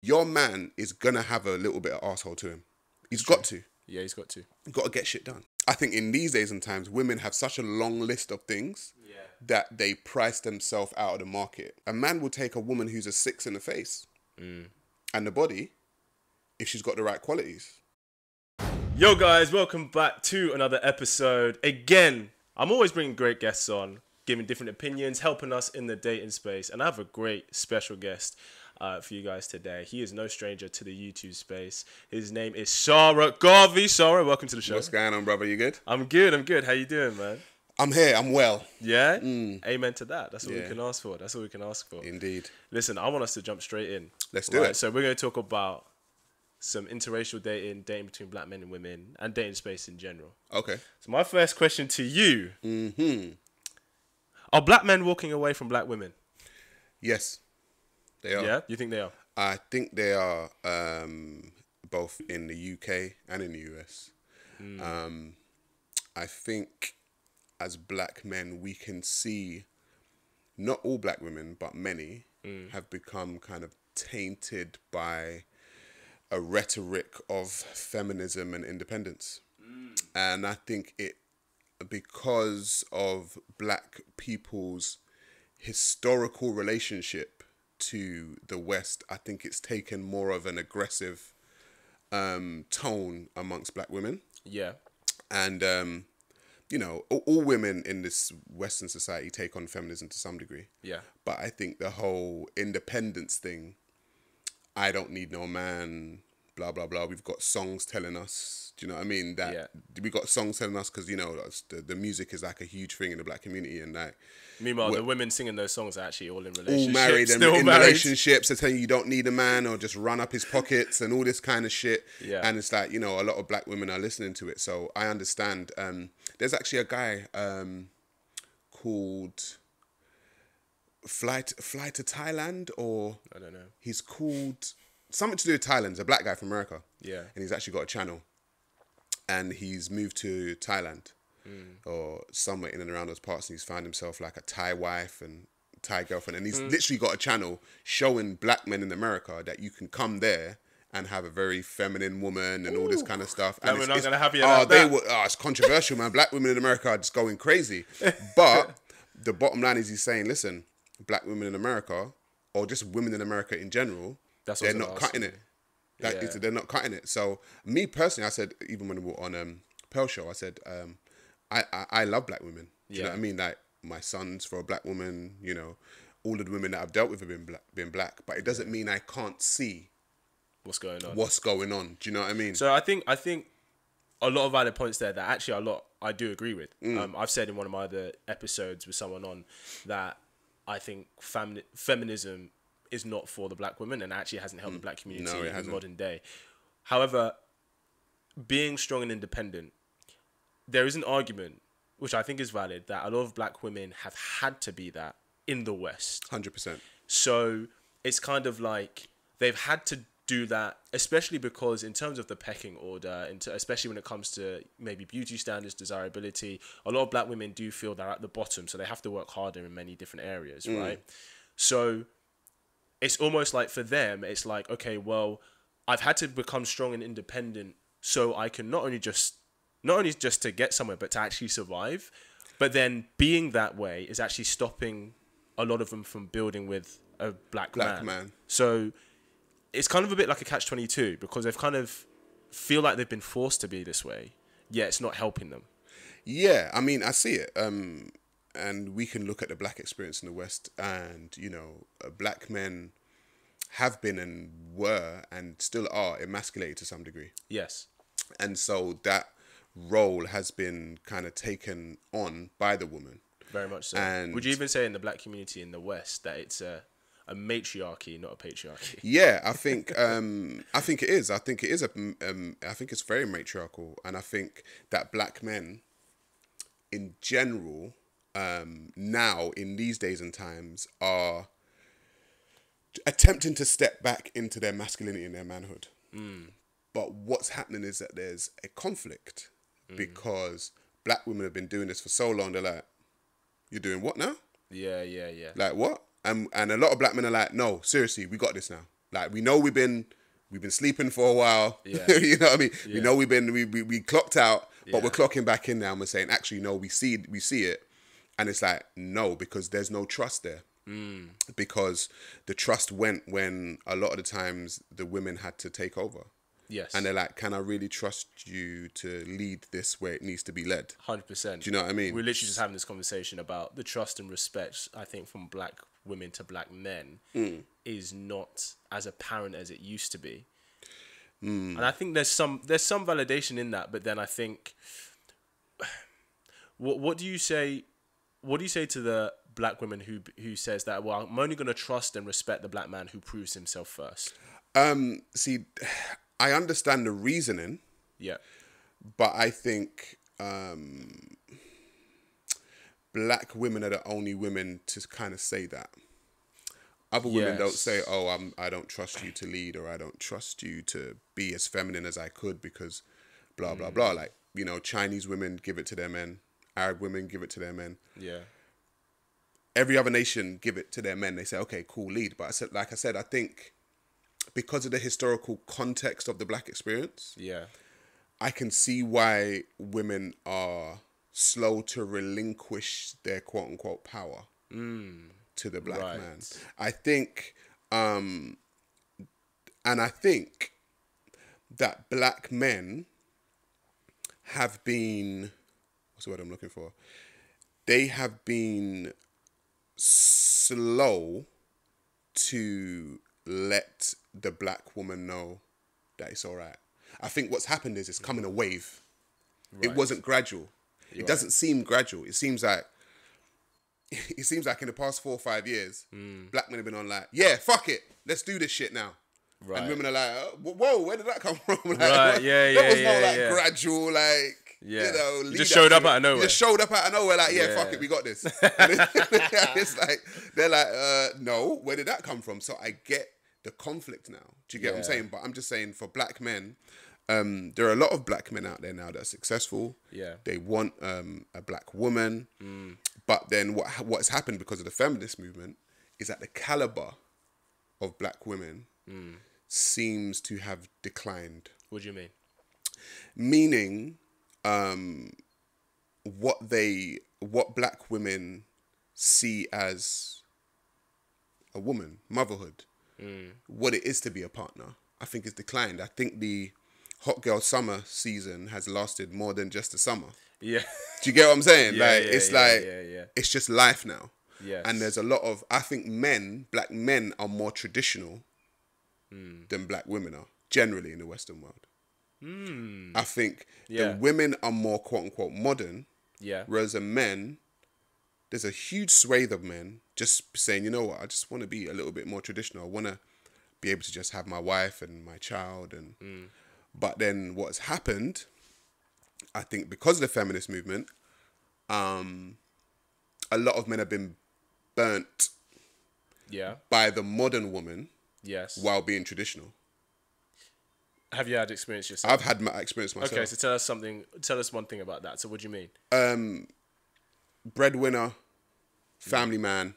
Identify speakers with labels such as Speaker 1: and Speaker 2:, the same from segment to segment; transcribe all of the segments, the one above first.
Speaker 1: Your man is gonna have a little bit of arsehole to him. He's got to.
Speaker 2: Yeah, he's got to.
Speaker 1: Got to get shit done. I think in these days and times, women have such a long list of things that they price themselves out of the market. A man will take a woman who's a 6 in the face and the body if she's got the right qualities.
Speaker 2: Yo guys, welcome back to another episode. Again, I'm always bringing great guests on, giving different opinions, helping us in the dating space. And I have a great special guest for you guys today. He is no stranger to the YouTube space. His name is Sarah Garvey. Sarah, welcome to the show.
Speaker 1: What's going on, brother? You good?
Speaker 2: I'm good. How you doing, man?
Speaker 1: I'm here. I'm well.
Speaker 2: Yeah? Amen to that. That's all we can ask for.
Speaker 1: Indeed.
Speaker 2: Listen, I want us to jump straight in.
Speaker 1: Let's do it.
Speaker 2: So we're going to talk about some interracial dating between black men and women, and dating space in general.
Speaker 1: Okay.
Speaker 2: So my first question to you. Are black men walking away from black women?
Speaker 1: Yes, they are.
Speaker 2: Yeah? You think they are?
Speaker 1: I think they are both in the UK and in the US. I think as black men, we can see not all black women, but many have become kind of tainted by a rhetoric of feminism and independence. And I think it, because of black people's historical relationship to the West, I think it's taken more of an aggressive tone amongst black women.
Speaker 2: Yeah.
Speaker 1: And, you know, all women in this Western society take on feminism to some degree. Yeah. But I think the whole independence thing, I don't need no man, blah, blah, blah. We've got songs telling us, do you know what I mean? That we got songs telling us because, you know, the music is like a huge thing in the black community. And like,
Speaker 2: meanwhile, the women singing those songs are actually all in relationships.
Speaker 1: All married and in
Speaker 2: married.
Speaker 1: relationships. They're telling you don't need a man or just run up his pockets and all this kind of shit.
Speaker 2: Yeah.
Speaker 1: And it's like, you know, a lot of black women are listening to it. So I understand. There's actually a guy called Fly to Thailand, or
Speaker 2: I don't know.
Speaker 1: He's called something to do with Thailand. He's a black guy from America.
Speaker 2: Yeah. And
Speaker 1: he's actually got a channel. And he's moved to Thailand or somewhere in and around those parts. And he's found himself like a Thai wife and Thai girlfriend. And he's literally got a channel showing black men in America that you can come there and have a very feminine woman and all this kind of stuff. And
Speaker 2: we're not going to have you like that.
Speaker 1: It's controversial, man. Black women in America are just going crazy. But the bottom line is he's saying, listen, black women in America, or just women in America in general, they're not cutting it. They're not cutting it. So me personally, I said, even when we were on Pearl Show, I said, I love black women. Do you know what I mean? Like, my son's for a black woman, you know, all of the women that I've dealt with have been black. But it doesn't mean I can't see what's going on. Do you know what I mean?
Speaker 2: So I think a lot of valid points there that actually I do agree with. I've said in one of my other episodes with someone on that I think feminism is not for the black women and actually hasn't helped the black community in the modern day. However, being strong and independent, there is an argument, which I think is valid, that a lot of black women have had to be that in the West.
Speaker 1: 100%.
Speaker 2: So it's kind of like they've had to do that, especially because in terms of the pecking order, especially when it comes to maybe beauty standards, desirability, a lot of black women do feel they're at the bottom, so they have to work harder in many different areas, right? So it's almost like for them, it's like, okay, well, I've had to become strong and independent so I can not only just to get somewhere, but to actually survive. But then being that way is actually stopping a lot of them from building with a black man. So it's kind of a bit like a catch-22 because they've kind of feel like they've been forced to be this way, yet it's not helping them.
Speaker 1: Yeah, I mean, I see it. And we can look at the black experience in the West and, you know, black men have been and were and still are emasculated to some degree.
Speaker 2: Yes. And
Speaker 1: so that role has been kind of taken on by the woman.
Speaker 2: Very much so. And would you even say in the black community in the West that it's a matriarchy, not a patriarchy?
Speaker 1: Yeah, I think it is. I think it's very matriarchal, and I think that black men, in general, now in these days and times, are attempting to step back into their masculinity and their manhood. But what's happening is that there's a conflict because black women have been doing this for so long. They're like, "You're doing what now?"
Speaker 2: Yeah.
Speaker 1: Like what? And a lot of black men are like, "No, seriously, we got this now." Like we know we've been sleeping for a while.
Speaker 2: Yeah.
Speaker 1: You know what I mean?
Speaker 2: Yeah.
Speaker 1: We know we clocked out, but
Speaker 2: Yeah.
Speaker 1: we're clocking back in now and we're saying, actually, no, we see it. And it's like, no, because there's no trust there. Because the trust went when a lot of the times the women had to take over.
Speaker 2: Yes.
Speaker 1: And they're like, can I really trust you to lead this where it needs to be led?
Speaker 2: 100%.
Speaker 1: Do you know what I mean?
Speaker 2: We're literally just having this conversation about the trust and respect, I think, from black women to black men is not as apparent as it used to be. And I think there's some validation in that, but then I think what do you say to the black women who says that, well, I'm only going to trust and respect the black man who proves himself first?
Speaker 1: See, I understand the reasoning.
Speaker 2: Yeah.
Speaker 1: But I think black women are the only women to kind of say that. Other women don't say, oh, I don't trust you to lead, or I don't trust you to be as feminine as I could because blah, blah, blah. Like, you know, Chinese women give it to their men. Arab women give it to their men.
Speaker 2: Yeah.
Speaker 1: Every other nation give it to their men. They say, okay, cool, lead. But I said, I think because of the historical context of the black experience,
Speaker 2: Yeah.
Speaker 1: I can see why women are slow to relinquish their quote unquote power to the black man. I think, and I think that black men have been, what's the word I'm looking for? They have been slow to let the black woman know that it's all right. I think what's happened is it's come in a wave. Right. It wasn't gradual. It doesn't seem gradual. It seems like in the past 4 or 5 years, black men have been on like, yeah, fuck it, let's do this shit now. Right. And women are like, whoa, where did that come from? Like,
Speaker 2: right,
Speaker 1: there was no gradual, like, you know,
Speaker 2: you just showed up out of nowhere.
Speaker 1: You just showed up out of nowhere, like, yeah, fuck it, we got this. And it's like, they're like, no, where did that come from? So I get the conflict now. Do you get what I'm saying? But I'm just saying, for black men, there are a lot of black men out there now that are successful. Yeah. They want a black woman. But then what's happened because of the feminist movement is that the caliber of black women seems to have declined.
Speaker 2: What do you mean?
Speaker 1: Meaning, what black women see as a woman, motherhood, what it is to be a partner, I think has declined. I think the hot girl summer season has lasted more than just the summer. Yeah. Do you get what I'm saying? It's just life now. Yes. And there's a lot of, I think black men are more traditional than black women are, generally in the Western world. I think the women are more quote unquote modern. Yeah. Whereas the men, there's a huge swathe of men just saying, you know what, I just want to be a little bit more traditional. I want to be able to just have my wife and my child. But then what's happened, I think because of the feminist movement, a lot of men have been burnt by the modern woman while being traditional.
Speaker 2: Have you had experience yourself?
Speaker 1: I've had my experience myself.
Speaker 2: Okay, so tell us one thing about that. So what do you mean?
Speaker 1: Breadwinner, family man,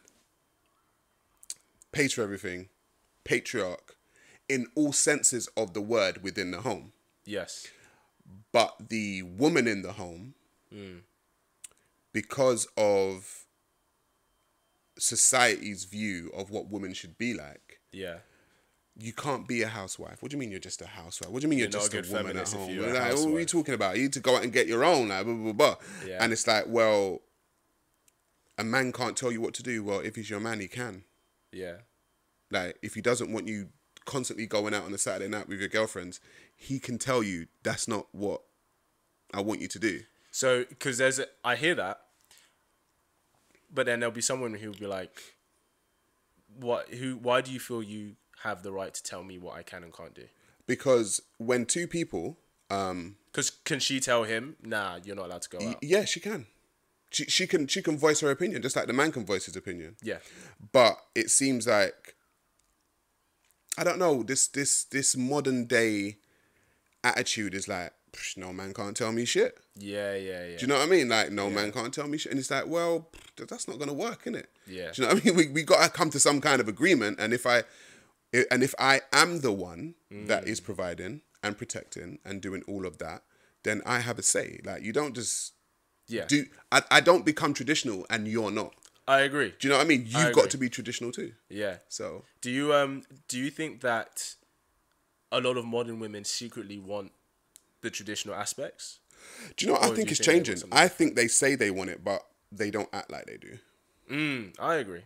Speaker 1: pays for everything, patriarch, in all senses of the word within the home. Yes. But the woman in the home, because of society's view of what women should be like, you can't be a housewife. What do you mean you're just a housewife? What do you mean you're just a woman at home? Like, what are you talking about? You need to go out and get your own, like, blah, blah, blah. Yeah. And it's like, well, a man can't tell you what to do. Well, if he's your man, he can. Yeah. Like, if he doesn't want you constantly going out on a Saturday night with your girlfriends, he can tell you that's not what I want you to do.
Speaker 2: So, because I hear that, but then there'll be someone who'll be like, why do you feel you have the right to tell me what I can and can't do?
Speaker 1: Because when two people,
Speaker 2: because can she tell him, nah, you're not allowed to go out?
Speaker 1: Yeah, she can. She can voice her opinion, just like the man can voice his opinion. Yeah. But it seems like, I don't know, this modern day attitude is like, no man can't tell me shit. Yeah. Do you know what I mean? Like, no man can't tell me shit. And it's like, well, that's not going to work, innit? Yeah. Do you know what I mean? We got to come to some kind of agreement. And if And if I am the one that is providing and protecting and doing all of that, then I have a say. Like, you don't just do. I don't become traditional and you're not.
Speaker 2: I agree.
Speaker 1: Do you know what I mean? You've got to be traditional too.
Speaker 2: Yeah.
Speaker 1: So
Speaker 2: do you think that a lot of modern women secretly want the traditional aspects?
Speaker 1: Do you know what I think is changing? I think they say they want it, but they don't act like they do.
Speaker 2: I agree.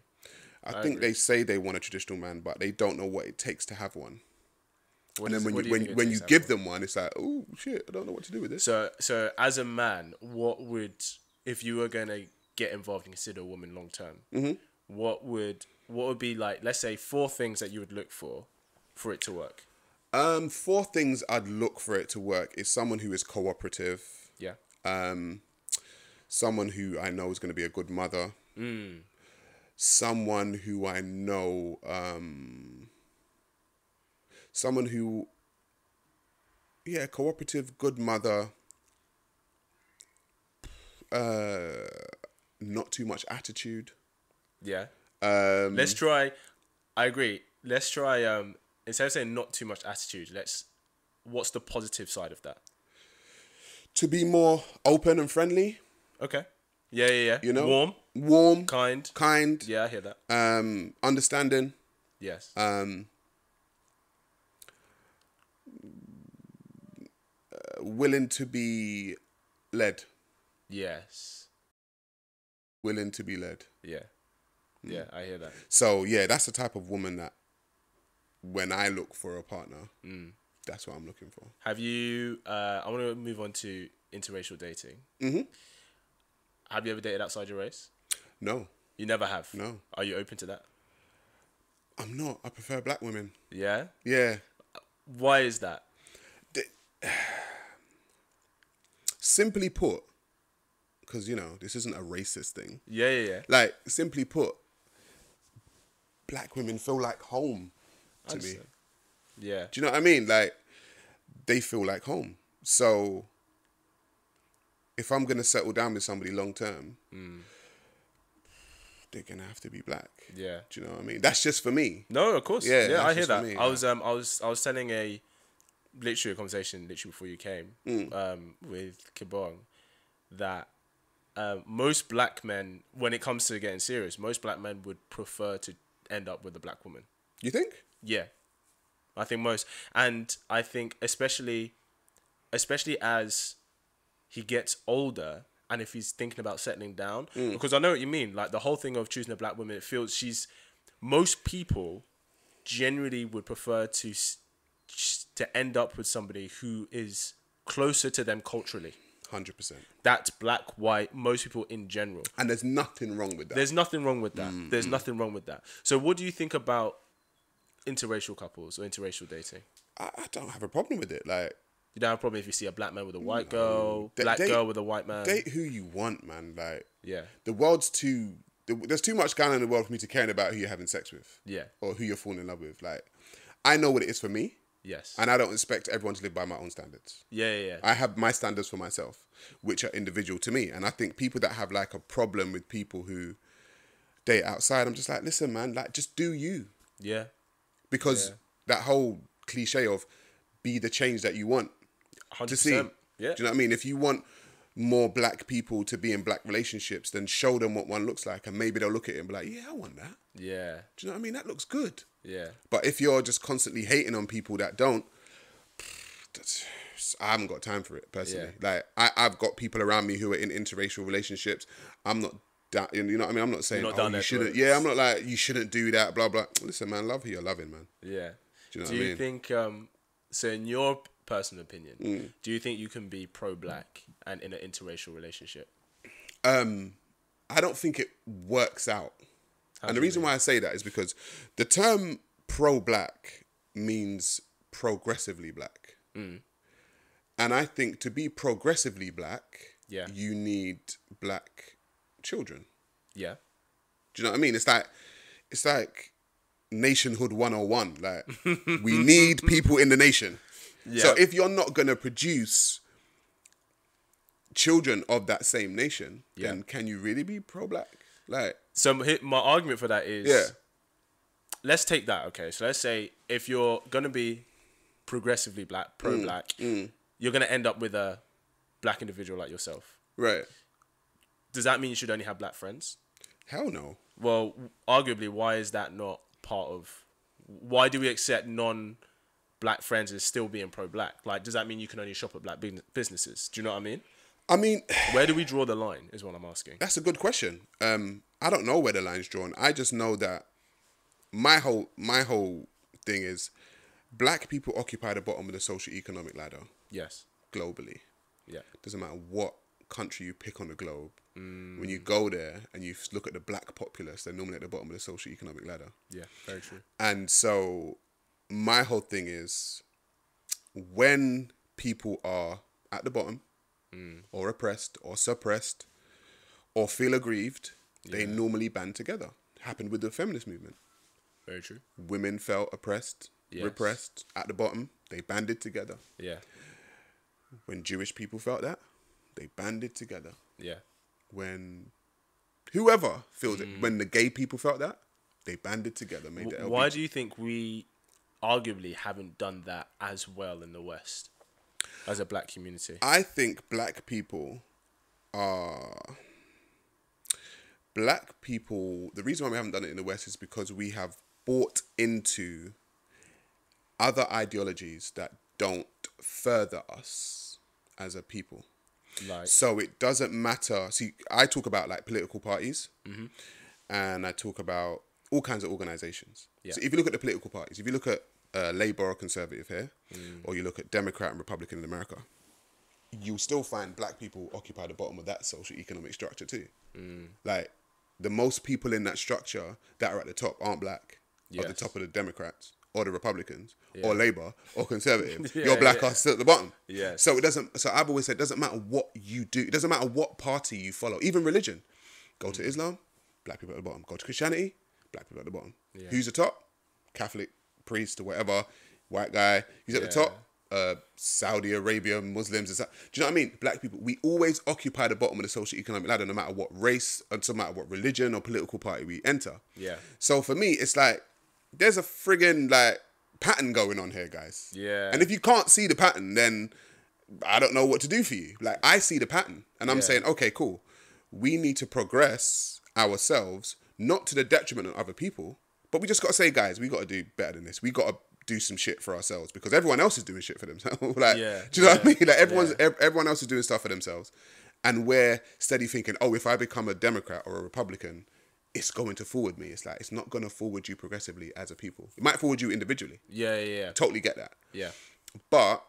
Speaker 1: I think they say they want a traditional man, but they don't know what it takes to have one. And then when you give them one, it's like, oh shit, I don't know what to do with this.
Speaker 2: So as a man, if you were gonna get involved and consider a woman long term, what would be like? Let's say 4 things that you would look for it to work.
Speaker 1: 4 things I'd look for it to work is someone who is cooperative.
Speaker 2: Yeah.
Speaker 1: Someone who I know is going to be a good mother. Someone who I know, cooperative, good mother, not too much attitude.
Speaker 2: Yeah. Let's try, I agree. Let's try, instead of saying not too much attitude, what's the positive side of that?
Speaker 1: To be more open and friendly.
Speaker 2: Okay. Yeah.
Speaker 1: You know? Warm. Kind.
Speaker 2: Yeah, I hear that.
Speaker 1: Understanding.
Speaker 2: Yes.
Speaker 1: Willing to be led.
Speaker 2: Yes.
Speaker 1: Willing to be led.
Speaker 2: Yeah. Yeah, I hear that.
Speaker 1: So, yeah, that's the type of woman that when I look for a partner, that's what I'm looking for.
Speaker 2: Have you, I want to move on to interracial dating.
Speaker 1: Mm-hmm.
Speaker 2: Have you ever dated outside your race?
Speaker 1: No.
Speaker 2: You never have?
Speaker 1: No.
Speaker 2: Are you open to that?
Speaker 1: I'm not. I prefer black women.
Speaker 2: Yeah?
Speaker 1: Yeah.
Speaker 2: Why is that?
Speaker 1: Simply put, because, you know, this isn't a racist thing.
Speaker 2: Yeah.
Speaker 1: Like, simply put, black women feel like home to me.
Speaker 2: Yeah.
Speaker 1: Do you know what I mean? Like, they feel like home. So, if I'm going to settle down with somebody long term, they're going to have to be black.
Speaker 2: Yeah.
Speaker 1: Do you know what I mean? That's just for me.
Speaker 2: No, of course. Yeah, I hear that.
Speaker 1: Me,
Speaker 2: I was telling a conversation before you came with Kibong that most black men, when it comes to getting serious, most black men would prefer to end up with a black woman.
Speaker 1: You think?
Speaker 2: Yeah. I think most. And I think especially as he gets older and if he's thinking about settling down, because I know what you mean, like the whole thing of choosing a black woman, it feels most people generally would prefer to end up with somebody who is closer to them culturally.
Speaker 1: 100%.
Speaker 2: That's black, white, most people in general.
Speaker 1: And there's nothing wrong with that.
Speaker 2: There's nothing wrong with that. There's nothing wrong with that. So what do you think about interracial couples or interracial dating?
Speaker 1: I don't have a problem with it. Like,
Speaker 2: you don't have a problem if you see a black man with a white girl, black girl with a white man.
Speaker 1: Date who you want, man. Like,
Speaker 2: yeah.
Speaker 1: The world's there's too much going on in the world for me to care about who you're having sex with.
Speaker 2: Yeah.
Speaker 1: Or who you're falling in love with. Like, I know what it is for me.
Speaker 2: Yes.
Speaker 1: And I don't expect everyone to live by my own standards.
Speaker 2: Yeah.
Speaker 1: I have my standards for myself, which are individual to me. And I think people that have like a problem with people who date outside, I'm just like, listen, man, like just do you.
Speaker 2: Yeah.
Speaker 1: Because that whole cliche of be the change that you want
Speaker 2: 100%.
Speaker 1: to see.
Speaker 2: Yeah.
Speaker 1: Do you know what I mean? If you want more black people to be in black relationships, then show them what one looks like. And maybe they'll look at it and be like, yeah, I want that.
Speaker 2: Yeah.
Speaker 1: Do you know what I mean? That looks good.
Speaker 2: Yeah.
Speaker 1: But if you're just constantly hating on people that don't, I haven't got time for it, personally.
Speaker 2: Yeah.
Speaker 1: Like, I've got people around me who are in interracial relationships. I'm not, you know what I mean? I'm not saying, you shouldn't. Yeah, I'm not like, you shouldn't do that, blah, blah. Listen, man, love who you're loving, man.
Speaker 2: Yeah.
Speaker 1: Do you know what I mean?
Speaker 2: Think, so in your personal opinion, do you think you can be pro-black and in an interracial relationship?
Speaker 1: I don't think it works out. And the reason why I say that is because the term pro-black means progressively black. And I think to be progressively black, you need black children. Yeah. Do you know what I mean? It's like nationhood 101. Like, we need people in the nation. Yeah. So if you're not going to produce children of that same nation, then can you really be pro-black? Like,
Speaker 2: so my argument for that is, let's take that. Okay, so let's say if you're gonna be progressively black, pro-black, you're gonna end up with a black individual like yourself.
Speaker 1: Right.
Speaker 2: Does that mean you should only have black friends?
Speaker 1: Hell no.
Speaker 2: Well, arguably, why is that not part of? Why do we accept non-black friends as still being pro-black? Like, does that mean you can only shop at black businesses? Do you know what I mean?
Speaker 1: I mean,
Speaker 2: where do we draw the line? Is what I'm asking.
Speaker 1: That's a good question. I don't know where the line's drawn. I just know that my whole thing is black people occupy the bottom of the socio-economic ladder.
Speaker 2: Yes.
Speaker 1: Globally.
Speaker 2: Yeah.
Speaker 1: Doesn't matter what country you pick on the globe. When you go there and you look at the black populace, they're normally at the bottom of the socio-economic ladder.
Speaker 2: Yeah, very true.
Speaker 1: And so my whole thing is when people are at the bottom or oppressed or suppressed or feel aggrieved, they normally band together. Happened with the feminist movement.
Speaker 2: Very true.
Speaker 1: Women felt oppressed, repressed, at the bottom, they banded together.
Speaker 2: Yeah.
Speaker 1: When Jewish people felt that, they banded together.
Speaker 2: Yeah.
Speaker 1: When whoever feels it, when the gay people felt that, they banded together, made the LGBT.
Speaker 2: Why do you think we arguably haven't done that as well in the West as a black community?
Speaker 1: I think black people, the reason why we haven't done it in the West is because we have bought into other ideologies that don't further us as a people.
Speaker 2: Like,
Speaker 1: so it doesn't matter. See, I talk about like political parties and I talk about all kinds of organizations. Yeah. So if you look at the political parties, if you look at Labour or Conservative here, or you look at Democrat and Republican in America, you'll still find black people occupy the bottom of that socio-economic structure too. Like the most people in that structure that are at the top aren't black. At the top of the Democrats or the Republicans or Labour or Conservative. Your black are still at the bottom. So it doesn't. So I've always said it doesn't matter what you do. It doesn't matter what party you follow. Even religion. Go to Islam, black people at the bottom. Go to Christianity, black people at the bottom. Who's the top? Catholic priest or whatever, white guy. Who's at the top? Saudi Arabia, Muslims. Do you know what I mean? Black people. We always occupy the bottom of the socio-economic ladder, no matter what race, and no matter what religion or political party we enter. So for me, it's like there's a friggin' like pattern going on here, guys. And if you can't see the pattern, then I don't know what to do for you. Like I see the pattern, and I'm saying, okay, cool. We need to progress ourselves, not to the detriment of other people, but we just got to say, guys, we got to do better than this. We got to do some shit for ourselves because everyone else is doing shit for themselves. Like, do you know what I mean? Like everyone else is doing stuff for themselves, and we're steady thinking, oh, if I become a Democrat or a Republican, it's going to forward me. It's like it's not going to forward you progressively as a people. It might forward you individually. Totally get that. But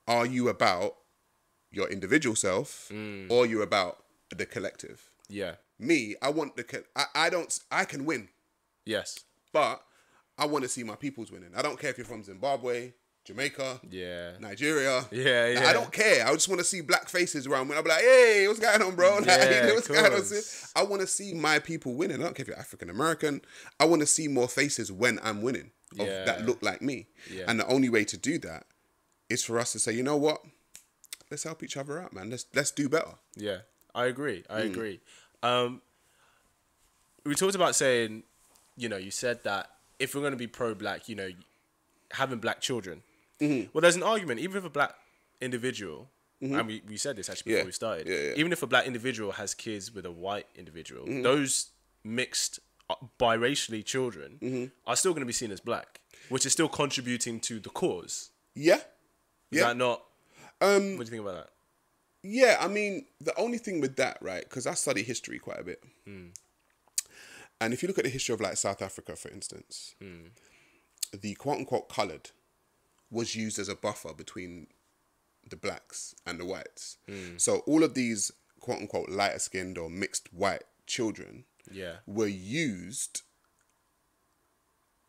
Speaker 1: are you about your individual self or are you about the collective? Me, I want I can win. But I want to see my peoples winning. I don't care if you're from Zimbabwe, Jamaica, Nigeria. Like, I don't care. I just want to see black faces around when I'll be like, hey, what's going on, bro? Like, what's going on? I want to see my people winning. I don't care if you're African American. I want to see more faces when I'm winning that look like me. And the only way to do that is for us to say, you know what? Let's help each other out, man. Let's do better.
Speaker 2: I agree. I agree. We talked about saying, you know, you said that if we're going to be pro-black, you know, having black children. Well, there's an argument, even if a black individual, and we said this actually before we started, even if a black individual has kids with a white individual, those mixed biracially children are still going to be seen as black, which is still contributing to the cause. Is that not... what do you think about that?
Speaker 1: Yeah, I mean, the only thing with that, right, because I study history quite a bit. And if you look at the history of like South Africa, for instance, the quote-unquote coloured was used as a buffer between the blacks and the whites. So all of these quote-unquote lighter-skinned or mixed white children were used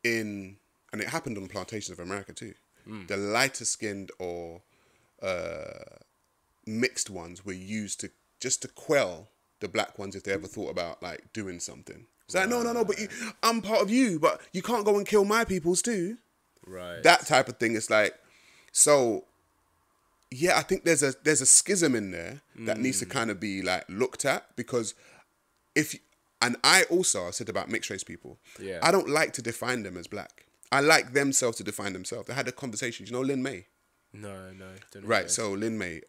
Speaker 1: in... And it happened on the plantations of America too. The lighter-skinned or mixed ones were used to just to quell the black ones if they ever thought about like doing something. It's like, no, but I'm part of you, but you can't go and kill my peoples too. That type of thing. It's like, so, yeah, I think there's a schism in there that needs to kind of be like looked at, because if And I also said about mixed race people.
Speaker 2: Yeah.
Speaker 1: I don't like to define them as black. I like themselves to define themselves. I had a conversation. You know Lynn May?
Speaker 2: No. Don't know
Speaker 1: Right, so Lynn May,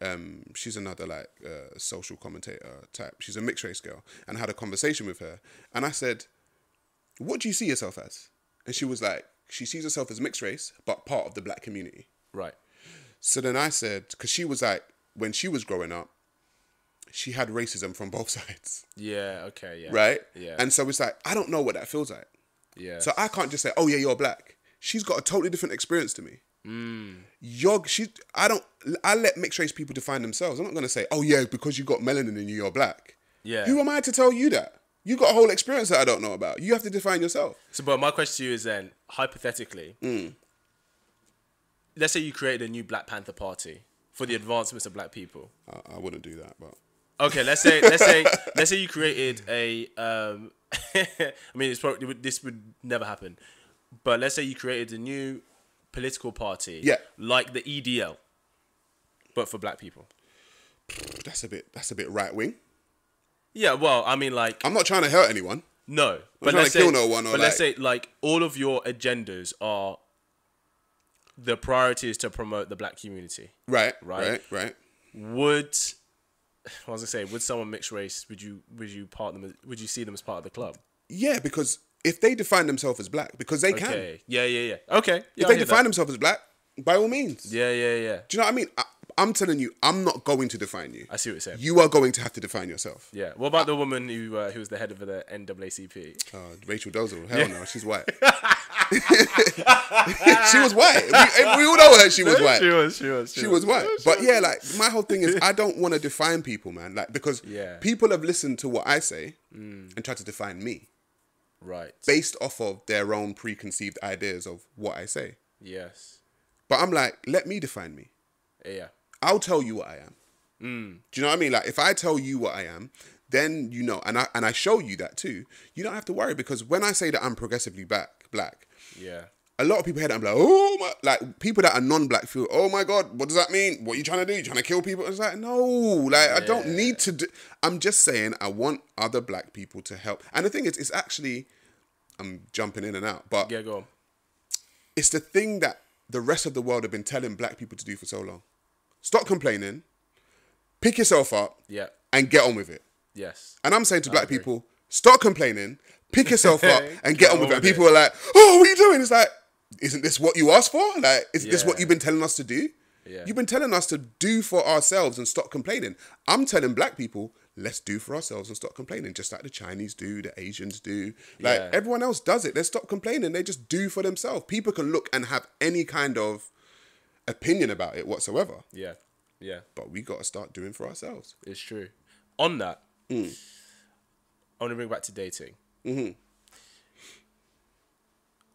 Speaker 1: she's another like social commentator type. She's a mixed race girl, and I had a conversation with her, and I said, "What do you see yourself as?" And she was like, she sees herself as mixed race, but part of the black community.
Speaker 2: Right.
Speaker 1: So then I said, because she was like, when she was growing up, she had racism from both sides.
Speaker 2: Yeah. Okay. Yeah.
Speaker 1: Right.
Speaker 2: Yeah.
Speaker 1: And so it's like, I don't know what that feels like.
Speaker 2: Yeah.
Speaker 1: So I can't just say, "Oh yeah, you're black." She's got a totally different experience to me. I let mixed race people define themselves. I'm not going to say, "Oh yeah, because you got melanin in you, you're black."
Speaker 2: Yeah.
Speaker 1: Who am I to tell you that? You got a whole experience that I don't know about. You have to define yourself.
Speaker 2: So, but my question to you is then, hypothetically, let's say you created a new Black Panther Party for the advancements of black people.
Speaker 1: I wouldn't do that, but
Speaker 2: Okay, let's say you created a. I mean, this would never happen, but let's say you created a new political party, like the EDL, but for black people.
Speaker 1: That's a bit right wing.
Speaker 2: Yeah, well, I mean, like,
Speaker 1: I'm not trying to hurt anyone.
Speaker 2: No,
Speaker 1: but let's say, kill no one. But
Speaker 2: let's say like all of your agendas are the priority is to promote the black community. Right. Would someone mixed race? Would you Would you see them as part of the club?
Speaker 1: Yeah, because if they define themselves as black, because they can.
Speaker 2: Yeah. Okay.
Speaker 1: If they define themselves as black, by all means.
Speaker 2: Yeah.
Speaker 1: Do you know what I mean? I'm telling you, I'm not going to define you.
Speaker 2: I see what you're saying.
Speaker 1: You are going to have to define yourself.
Speaker 2: Yeah. What about the woman who was the head of the NAACP?
Speaker 1: Rachel Dolezal. Hell no, she's white. She was white. We all know her. She was white. She was white. But yeah, like my whole thing is, I don't want to define people, man. Like because people have listened to what I say and tried to define me.
Speaker 2: Right.
Speaker 1: Based off of their own preconceived ideas of what I say.
Speaker 2: Yes.
Speaker 1: But I'm like, let me define me.
Speaker 2: Yeah.
Speaker 1: I'll tell you what I am. Do you know what I mean? Like, if I tell you what I am, then you know, and I show you that too. You don't have to worry because when I say that I'm progressively black, a lot of people hear that and be like, oh my, like people that are non-black feel, oh my God, what does that mean? What are you trying to do? You trying to kill people? It's like, no, like I don't need to do. I'm just saying I want other black people to help. And the thing is, it's actually, I'm jumping in and out, but
Speaker 2: go on.
Speaker 1: It's the thing that the rest of the world have been telling black people to do for so long. Stop complaining, pick yourself up, and get on with it.
Speaker 2: Yes.
Speaker 1: And I'm saying to black people, stop complaining, pick yourself up, and get on with it. And people are like, oh, what are you doing? It's like, isn't this what you asked for? Like, isn't this what you've been telling us to do?
Speaker 2: Yeah.
Speaker 1: You've been telling us to do for ourselves and stop complaining. I'm telling black people, let's do for ourselves and stop complaining, just like the Chinese do, the Asians do. Like, everyone else does it. They stop complaining. They just do for themselves. People can look and have any kind of opinion about it whatsoever.
Speaker 2: Yeah.
Speaker 1: But we got to start doing for ourselves.
Speaker 2: It's true. On that, I want to bring back to dating.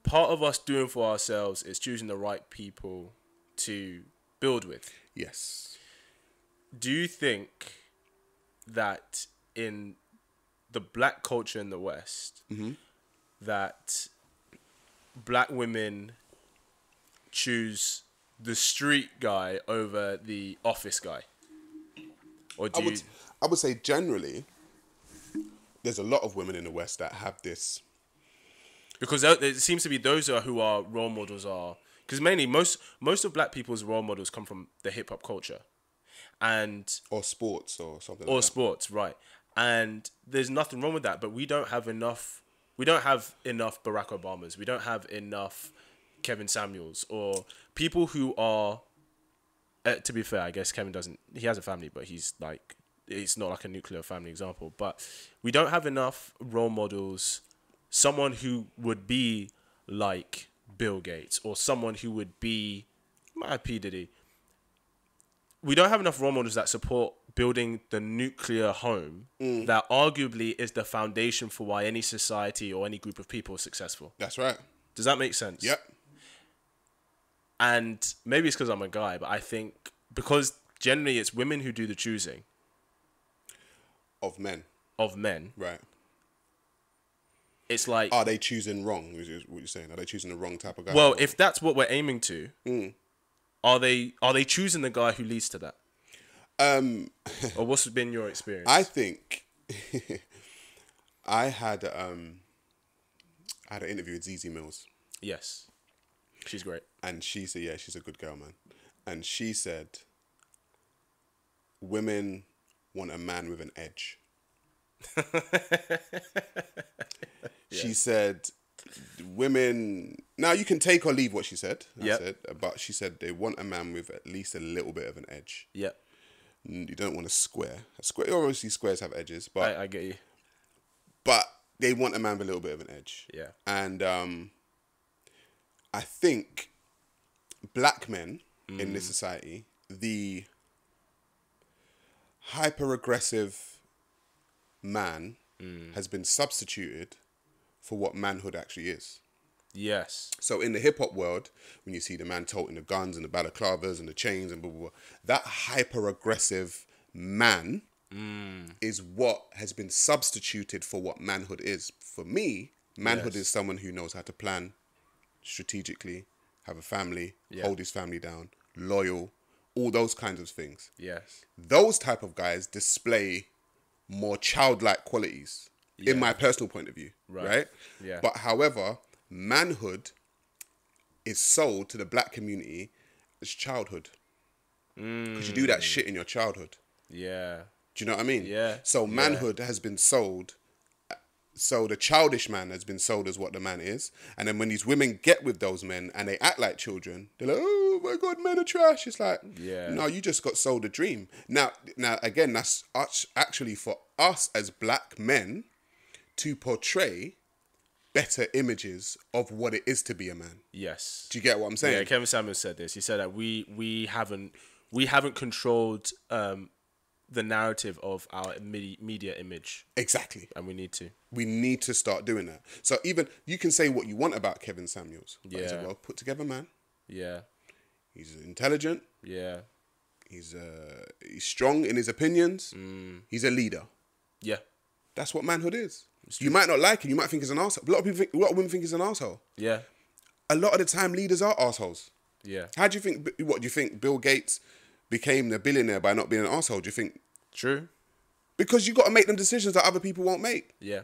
Speaker 2: Part of us doing for ourselves is choosing the right people to build with.
Speaker 1: Yes.
Speaker 2: Do you think that in the black culture in the West, that black women choose the street guy over the office guy? Or
Speaker 1: I would say generally, there's a lot of women in the West that have this.
Speaker 2: Because it seems to be those who are role models are... Because mainly, most of black people's role models come from the hip-hop culture.
Speaker 1: Or sports or something
Speaker 2: like that. Or sports, right. And there's nothing wrong with that, but we don't have enough Barack Obamas. We don't have enough Kevin Samuels or people who are... to be fair, I guess Kevin doesn't... He has a family, but he's like... It's not like a nuclear family example. But we don't have enough role models. Someone who would be like Bill Gates or someone who would be... P. Diddy. We don't have enough role models that support building the nuclear home that arguably is the foundation for why any society or any group of people is successful.
Speaker 1: That's right.
Speaker 2: Does that make sense?
Speaker 1: Yep.
Speaker 2: And maybe it's because I'm a guy, but I think because generally it's women who do the choosing.
Speaker 1: Of men.
Speaker 2: Right. It's like...
Speaker 1: Are they choosing wrong, is what you're saying? Are they choosing the wrong type of guy?
Speaker 2: Well, if that's what we're aiming to, are they choosing the guy who leads to that? Or what's been your experience?
Speaker 1: I think I had an interview with Zizi Mills,
Speaker 2: Yes. She's great.
Speaker 1: and she said, yeah, she's a good girl, man. And she said, women want a man with an edge. She said, women, now you can take or leave what she said. But she said they want a man with at least a little bit of an edge.
Speaker 2: Yeah.
Speaker 1: You don't want a square. Obviously squares have edges, but
Speaker 2: I get you.
Speaker 1: But they want a man with a little bit of an edge.
Speaker 2: Yeah.
Speaker 1: And I think black men in this society, the hyper-aggressive man has been substituted for what manhood actually is.
Speaker 2: Yes.
Speaker 1: So in the hip-hop world, when you see the man toting the guns and the balaclavas and the chains and blah, blah, blah, that hyper-aggressive man is what has been substituted for what manhood is. For me, manhood is someone who knows how to plan strategically, have a family, hold his family down, loyal, all those kinds of things.
Speaker 2: Yes.
Speaker 1: Those type of guys display more childlike qualities, in my personal point of view, right?
Speaker 2: Yeah.
Speaker 1: But however, manhood is sold to the black community as childhood. Because you do that shit in your childhood.
Speaker 2: Yeah.
Speaker 1: Do you know what I mean?
Speaker 2: Yeah.
Speaker 1: So manhood has been sold. So the childish man has been sold as what the man is. And then when these women get with those men and they act like children, they're like, oh my God, men are trash. It's like, no, you just got sold a dream. Now again, that's actually for us as black men to portray better images of what it is to be a man.
Speaker 2: Yes.
Speaker 1: Do you get what I'm saying?
Speaker 2: Yeah, Kevin Samuels said this. He said that we haven't controlled the narrative of our media image.
Speaker 1: Exactly.
Speaker 2: And we need to.
Speaker 1: We need to start doing that. So even, you can say what you want about Kevin Samuels, but he's a well put together man.
Speaker 2: Yeah.
Speaker 1: He's intelligent.
Speaker 2: Yeah.
Speaker 1: He's strong in his opinions. He's a leader.
Speaker 2: Yeah.
Speaker 1: That's what manhood is. You might not like him. You might think he's an arsehole. A lot of women think he's an arsehole.
Speaker 2: Yeah.
Speaker 1: A lot of the time, leaders are arseholes.
Speaker 2: Yeah.
Speaker 1: How do you think? What do you think? Bill Gates became the billionaire by not being an arsehole? Do you think?
Speaker 2: True.
Speaker 1: Because you got to make them decisions that other people won't make.
Speaker 2: Yeah.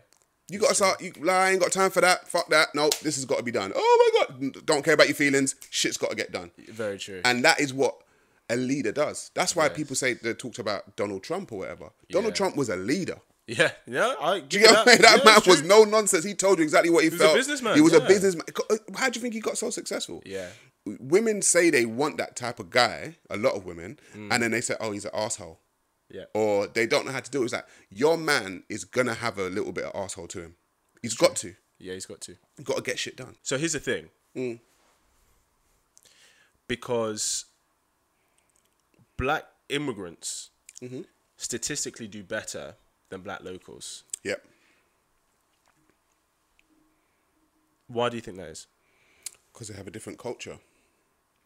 Speaker 1: You got to start. I ain't got time for that. Fuck that. No, this has got to be done. Oh my God! Don't care about your feelings. Shit's got to get done.
Speaker 2: Very true.
Speaker 1: And that is what a leader does. That's why people say they talked about Donald Trump or whatever. Donald Trump was a leader.
Speaker 2: Yeah, yeah.
Speaker 1: Do you get what I mean? That man was no nonsense. He told you exactly what he felt.
Speaker 2: He was a businessman.
Speaker 1: He was a businessman. How do you think he got so successful?
Speaker 2: Yeah.
Speaker 1: Women say they want that type of guy, a lot of women, and then they say, oh, he's an arsehole.
Speaker 2: Yeah.
Speaker 1: Or they don't know how to do it. It's like, your man is going to have a little bit of arsehole to him. He's got to.
Speaker 2: Yeah, he's got to.
Speaker 1: He's got to get shit done.
Speaker 2: So here's the thing. Because black immigrants statistically do better than black locals.
Speaker 1: Yep.
Speaker 2: Why do you think that is?
Speaker 1: Because they have a different culture.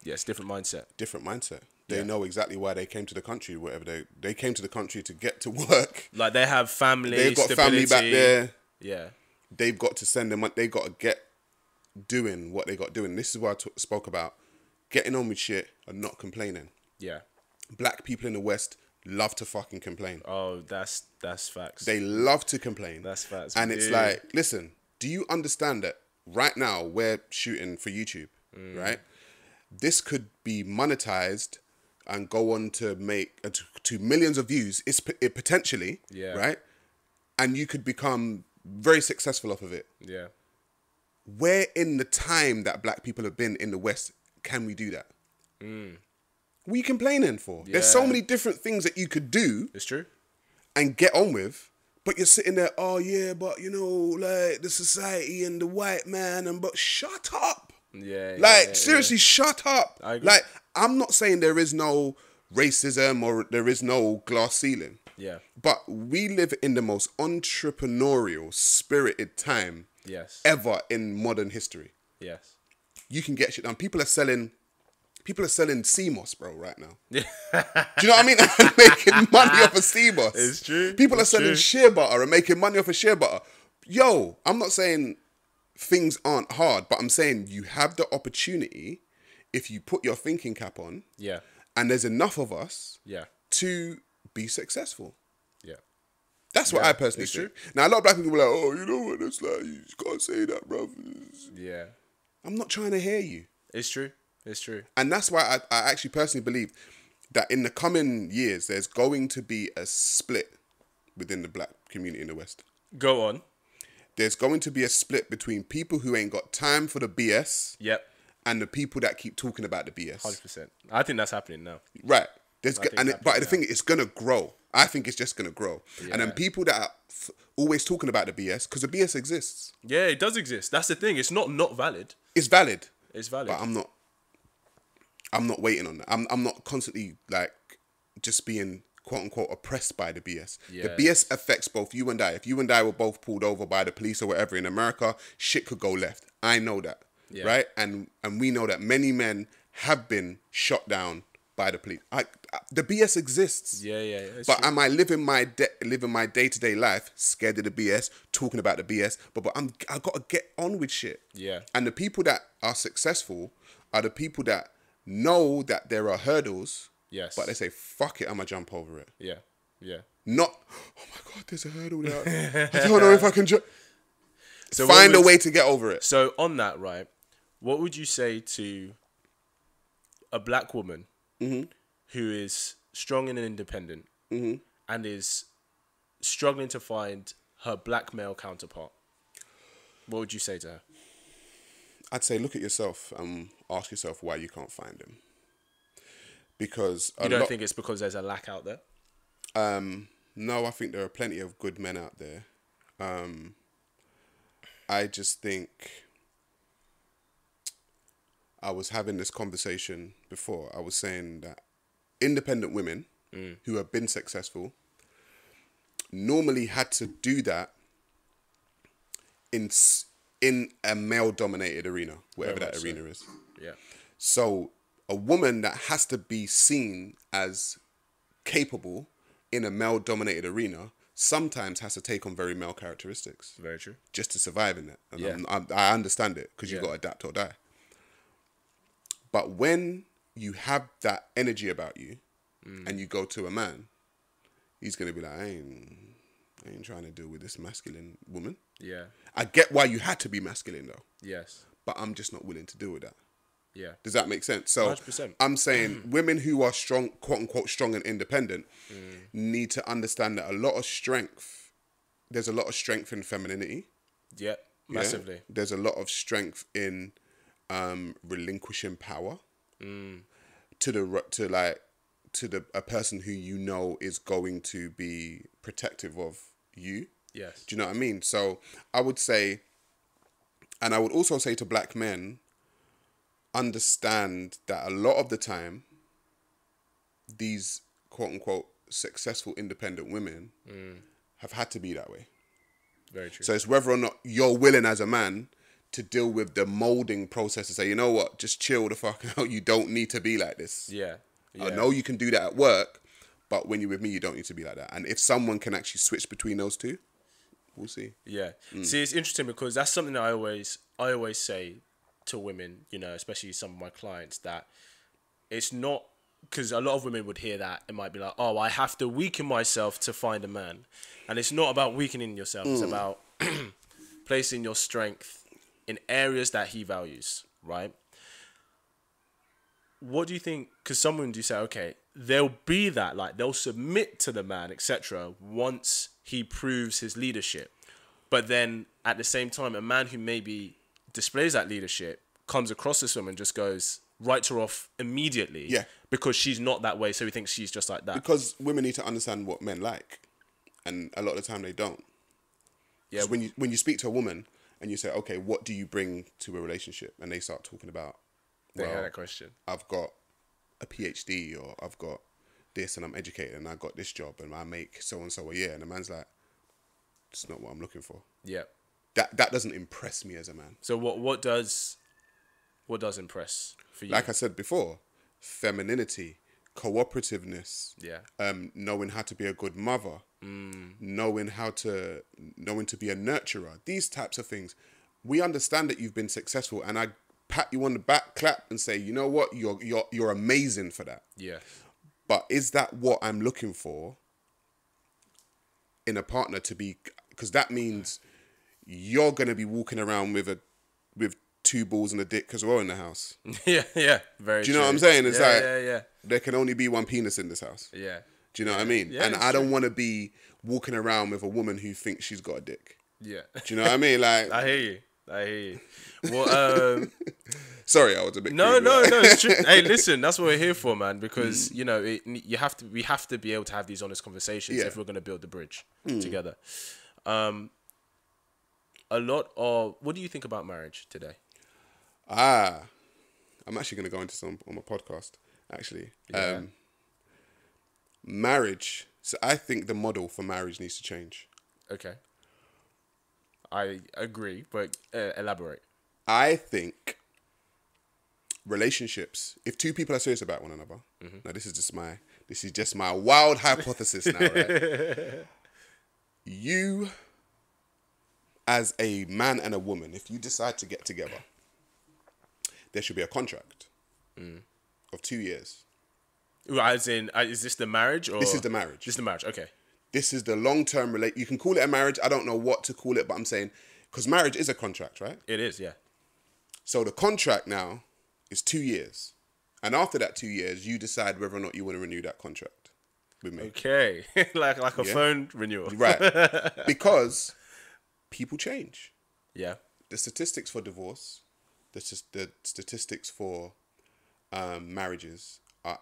Speaker 2: Yes, different mindset.
Speaker 1: Different mindset. They know exactly why they came to the country. Whatever they came to the country to get to work.
Speaker 2: Like they have family.
Speaker 1: They've got family back there.
Speaker 2: Yeah.
Speaker 1: They've got to send them. They got to get doing what they got doing. This is why I spoke about getting on with shit and not complaining.
Speaker 2: Yeah.
Speaker 1: Black people in the West love to fucking complain.
Speaker 2: Oh, that's facts.
Speaker 1: They love to complain.
Speaker 2: That's facts.
Speaker 1: And it's like, listen, do you understand that right now we're shooting for YouTube, right? This could be monetized and go on to make to millions of views. It potentially, right? And you could become very successful off of it.
Speaker 2: Yeah.
Speaker 1: Where in the time that black people have been in the West can we do that? What are you complaining for? There's so many different things that you could do.
Speaker 2: It's true.
Speaker 1: And get on with. But you're sitting there, oh yeah, but you know, like the society and the white man, but shut up.
Speaker 2: Yeah.
Speaker 1: Like, seriously, shut up.
Speaker 2: I agree.
Speaker 1: Like, I'm not saying there is no racism or there is no glass ceiling.
Speaker 2: Yeah.
Speaker 1: But we live in the most entrepreneurial, spirited time ever in modern history.
Speaker 2: Yes.
Speaker 1: You can get shit done. People are selling CMOS, bro, right now. Yeah. Do you know what I mean? And making money off of CMOS.
Speaker 2: It's true.
Speaker 1: People are selling shea butter and making money off of shea butter. Yo, I'm not saying things aren't hard, but I'm saying you have the opportunity if you put your thinking cap on.
Speaker 2: Yeah.
Speaker 1: And there's enough of us.
Speaker 2: Yeah.
Speaker 1: To be successful.
Speaker 2: Yeah.
Speaker 1: That's what I personally
Speaker 2: it's
Speaker 1: think.
Speaker 2: true.
Speaker 1: Now, a lot of black people are like, oh, you know what? It's like, you just can't say that, bro.
Speaker 2: Yeah.
Speaker 1: I'm not trying to hear you.
Speaker 2: It's true. It's true.
Speaker 1: And that's why I actually personally believe that in the coming years, there's going to be a split within the black community in the West.
Speaker 2: Go on.
Speaker 1: There's going to be a split between people who ain't got time for the BS
Speaker 2: Yep.
Speaker 1: and the people that keep talking about the BS.
Speaker 2: 100%. I think that's happening now.
Speaker 1: Right. But the
Speaker 2: now.
Speaker 1: thing is, it's going to grow. I think it's just going to grow.
Speaker 2: Yeah.
Speaker 1: And then people that are always talking about the BS, because the BS exists.
Speaker 2: Yeah, it does exist. That's the thing. It's not valid.
Speaker 1: It's valid.
Speaker 2: It's valid.
Speaker 1: But I'm not waiting on that. I'm not constantly like just being quote unquote oppressed by the BS.
Speaker 2: Yeah.
Speaker 1: The BS affects both you and I. If you and I were both pulled over by the police or whatever in America, shit could go left. I know that.
Speaker 2: Yeah.
Speaker 1: Right? And we know that many men have been shot down by the police. The BS exists.
Speaker 2: Yeah.
Speaker 1: But am I living my day-to-day life scared of the BS, talking about the BS? But I got to get on with shit.
Speaker 2: Yeah.
Speaker 1: And the people that are successful are the people that know that there are hurdles.
Speaker 2: Yes.
Speaker 1: But they say, fuck it, I'm going to jump over it.
Speaker 2: Yeah.
Speaker 1: Not, oh my God, there's a hurdle there. I don't know if I can jump.
Speaker 2: So
Speaker 1: find a way to get over it.
Speaker 2: So on that, right, what would you say to a black woman who is strong and independent and is struggling to find her black male counterpart? What would you say to her?
Speaker 1: I'd say look at yourself and ask yourself why you can't find him. Because
Speaker 2: you don't think it's because there's a lack out there?
Speaker 1: No, I think there are plenty of good men out there. I just think I was having this conversation before. I was saying that independent women who have been successful normally had to do that in a male-dominated arena, whatever that arena is.
Speaker 2: Yeah.
Speaker 1: So a woman that has to be seen as capable in a male-dominated arena sometimes has to take on very male characteristics.
Speaker 2: Very true.
Speaker 1: Just to survive in it. And
Speaker 2: Yeah.
Speaker 1: I understand it because you've got to adapt or die. But when you have that energy about you and you go to a man, he's going to be like, I ain't trying to deal with this masculine woman.
Speaker 2: Yeah.
Speaker 1: I get why you had to be masculine though.
Speaker 2: Yes.
Speaker 1: But I'm just not willing to deal with that.
Speaker 2: Yeah.
Speaker 1: Does that make sense? So
Speaker 2: 100%.
Speaker 1: I'm saying women who are strong, quote unquote, strong and independent need to understand that there's a lot of strength in femininity.
Speaker 2: Yeah. Massively.
Speaker 1: Yeah? There's a lot of strength in relinquishing power to a person who you know is going to be protective of you.
Speaker 2: Yes.
Speaker 1: Do you know what I mean? So I would say, and I would also say to black men, understand that a lot of the time, these quote unquote successful independent women have had to be that way.
Speaker 2: Very true.
Speaker 1: So it's whether or not you're willing as a man to deal with the molding process and say, you know what, just chill the fuck out. You don't need to be like this.
Speaker 2: Yeah.
Speaker 1: I know you can do that at work, but when you're with me, you don't need to be like that. And if someone can actually switch between those two, we'll see.
Speaker 2: Yeah. See, it's interesting because that's something that I always say to women, you know, especially some of my clients, that it's not, because a lot of women would hear that and might be like, oh, I have to weaken myself to find a man. And it's not about weakening yourself. It's about placing your strength in areas that he values, right? What do you think? Because someone do say, okay, there'll be that, like they'll submit to the man, etc. once he proves his leadership. But then at the same time, a man who maybe displays that leadership comes across this woman, just goes, writes her off immediately. Yeah. Because she's not that way, so he thinks she's just like that.
Speaker 1: Because women need to understand what men like. And a lot of the time they don't. Yeah. When you speak to a woman and you say, okay, what do you bring to a relationship? And they start talking about,
Speaker 2: they had a question.
Speaker 1: I've got a PhD, or I've got this and I'm educated and I got this job and I make so and so a year. And the man's like, it's not what I'm looking for. Yeah. That doesn't impress me as a man.
Speaker 2: So what does impress for you?
Speaker 1: Like I said before, femininity, cooperativeness, knowing how to be a good mother, knowing to be a nurturer, these types of things. We understand that you've been successful, and I pat you on the back, clap, and say, you know what, you're amazing for that. Yeah. But is that what I'm looking for? in a partner to be, because that means you're gonna be walking around with two balls and a dick as well in the house.
Speaker 2: Yeah, very.
Speaker 1: Do you know what I'm saying? It's
Speaker 2: yeah.
Speaker 1: There can only be one penis in this house.
Speaker 2: Yeah.
Speaker 1: Do you know what I mean?
Speaker 2: Yeah,
Speaker 1: and I don't want to be walking around with a woman who thinks she's got a dick.
Speaker 2: Yeah.
Speaker 1: Do you know what I mean? Like,
Speaker 2: I hear you. Well,
Speaker 1: sorry, I was a bit.
Speaker 2: No, it's true. Hey, listen, that's what we're here for, man. Because you know, we have to be able to have these honest conversations if we're going to build the bridge together. A lot of what do you think about marriage today?
Speaker 1: I'm actually going to go into some on my podcast. Actually, marriage. So I think the model for marriage needs to change.
Speaker 2: Okay. I agree, but elaborate.
Speaker 1: I think relationships, if two people are serious about one another, now this is just my wild hypothesis now, right? You, as a man and a woman, if you decide to get together, there should be a contract of 2 years.
Speaker 2: As in, is this the marriage? Or
Speaker 1: This is the marriage.
Speaker 2: This is the marriage, okay.
Speaker 1: This is the long-term relate. You can call it a marriage. I don't know what to call it, but I'm saying, because marriage is a contract, right?
Speaker 2: It is, yeah.
Speaker 1: So the contract now is 2 years. And after that 2 years, you decide whether or not you want to renew that contract with me.
Speaker 2: Okay. like a phone renewal.
Speaker 1: Right. Because people change.
Speaker 2: Yeah.
Speaker 1: The statistics for divorce, the statistics for marriages are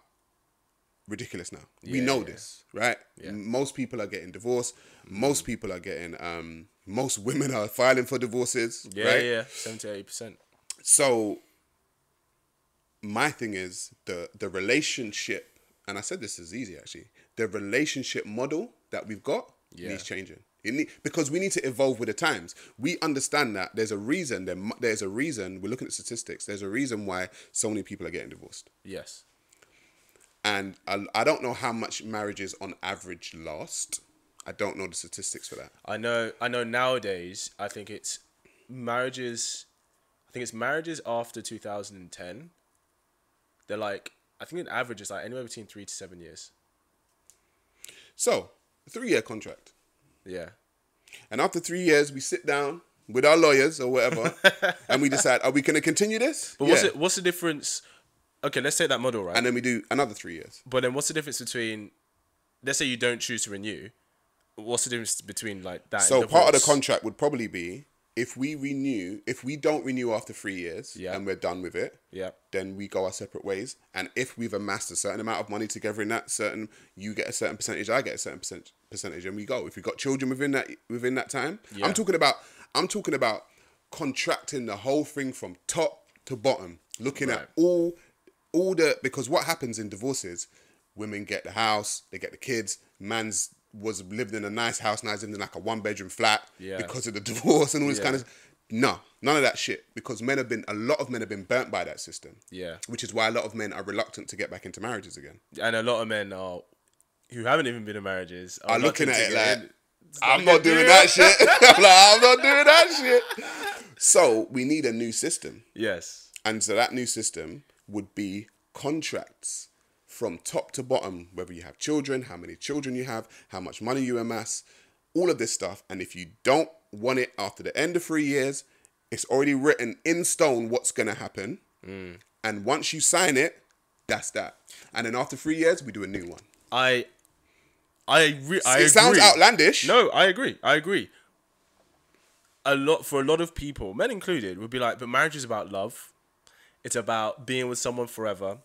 Speaker 1: ridiculous now. We know this, right?
Speaker 2: Yeah.
Speaker 1: Most people are getting divorced. Most people are getting, most women are filing for divorces, right?
Speaker 2: Yeah, 70 to 80%.
Speaker 1: So my thing is the relationship, and I said this is easy actually, the relationship model that we've got needs changing. Because we need to evolve with the times. We understand that there's a reason, we're looking at statistics, there's a reason why so many people are getting divorced.
Speaker 2: Yes.
Speaker 1: And I don't know how much marriages on average last. I don't know the statistics for that.
Speaker 2: I know nowadays, I think it's marriages after 2010. They're like, I think an average is like anywhere between 3 to 7 years.
Speaker 1: So, a 3-year contract.
Speaker 2: Yeah.
Speaker 1: And after 3 years, we sit down with our lawyers or whatever, and we decide, are we going to continue this?
Speaker 2: But what's the difference? Okay, let's take that model, right?
Speaker 1: And then we do another 3 years.
Speaker 2: But then what's the difference between, let's say you don't choose to renew, what's the difference between like that
Speaker 1: So
Speaker 2: and
Speaker 1: part of the
Speaker 2: divorce?
Speaker 1: contract would probably be, if we don't renew after 3 years and we're done with it, then we go our separate ways. And if we've amassed a certain amount of money together in that you get a certain percentage, I get a certain percentage, and we go. If we've got children within that time, I'm talking about contracting the whole thing from top to bottom, looking at all because what happens in divorces, women get the house, they get the kids, man's was living in a nice house, now he's living in like a 1-bedroom flat because of the divorce and all this kind of. No, none of that shit. Because a lot of men have been burnt by that system. Yeah. Which is why a lot of men are reluctant to get back into marriages again.
Speaker 2: And a lot of men who haven't even been in marriages are
Speaker 1: looking at it like, I'm not doing that shit. I'm not doing that shit. So we need a new system. Yes. And so that new system would be contracts from top to bottom, whether you have children, how many children you have, how much money you amass, all of this stuff. And if you don't want it after the end of 3 years, it's already written in stone what's going to happen. And once you sign it, that's that. And then after 3 years, we do a new one. I agree. It sounds outlandish.
Speaker 2: No, I agree. For a lot of people, men included, would be like, but marriage is about love. It's about being with someone forever.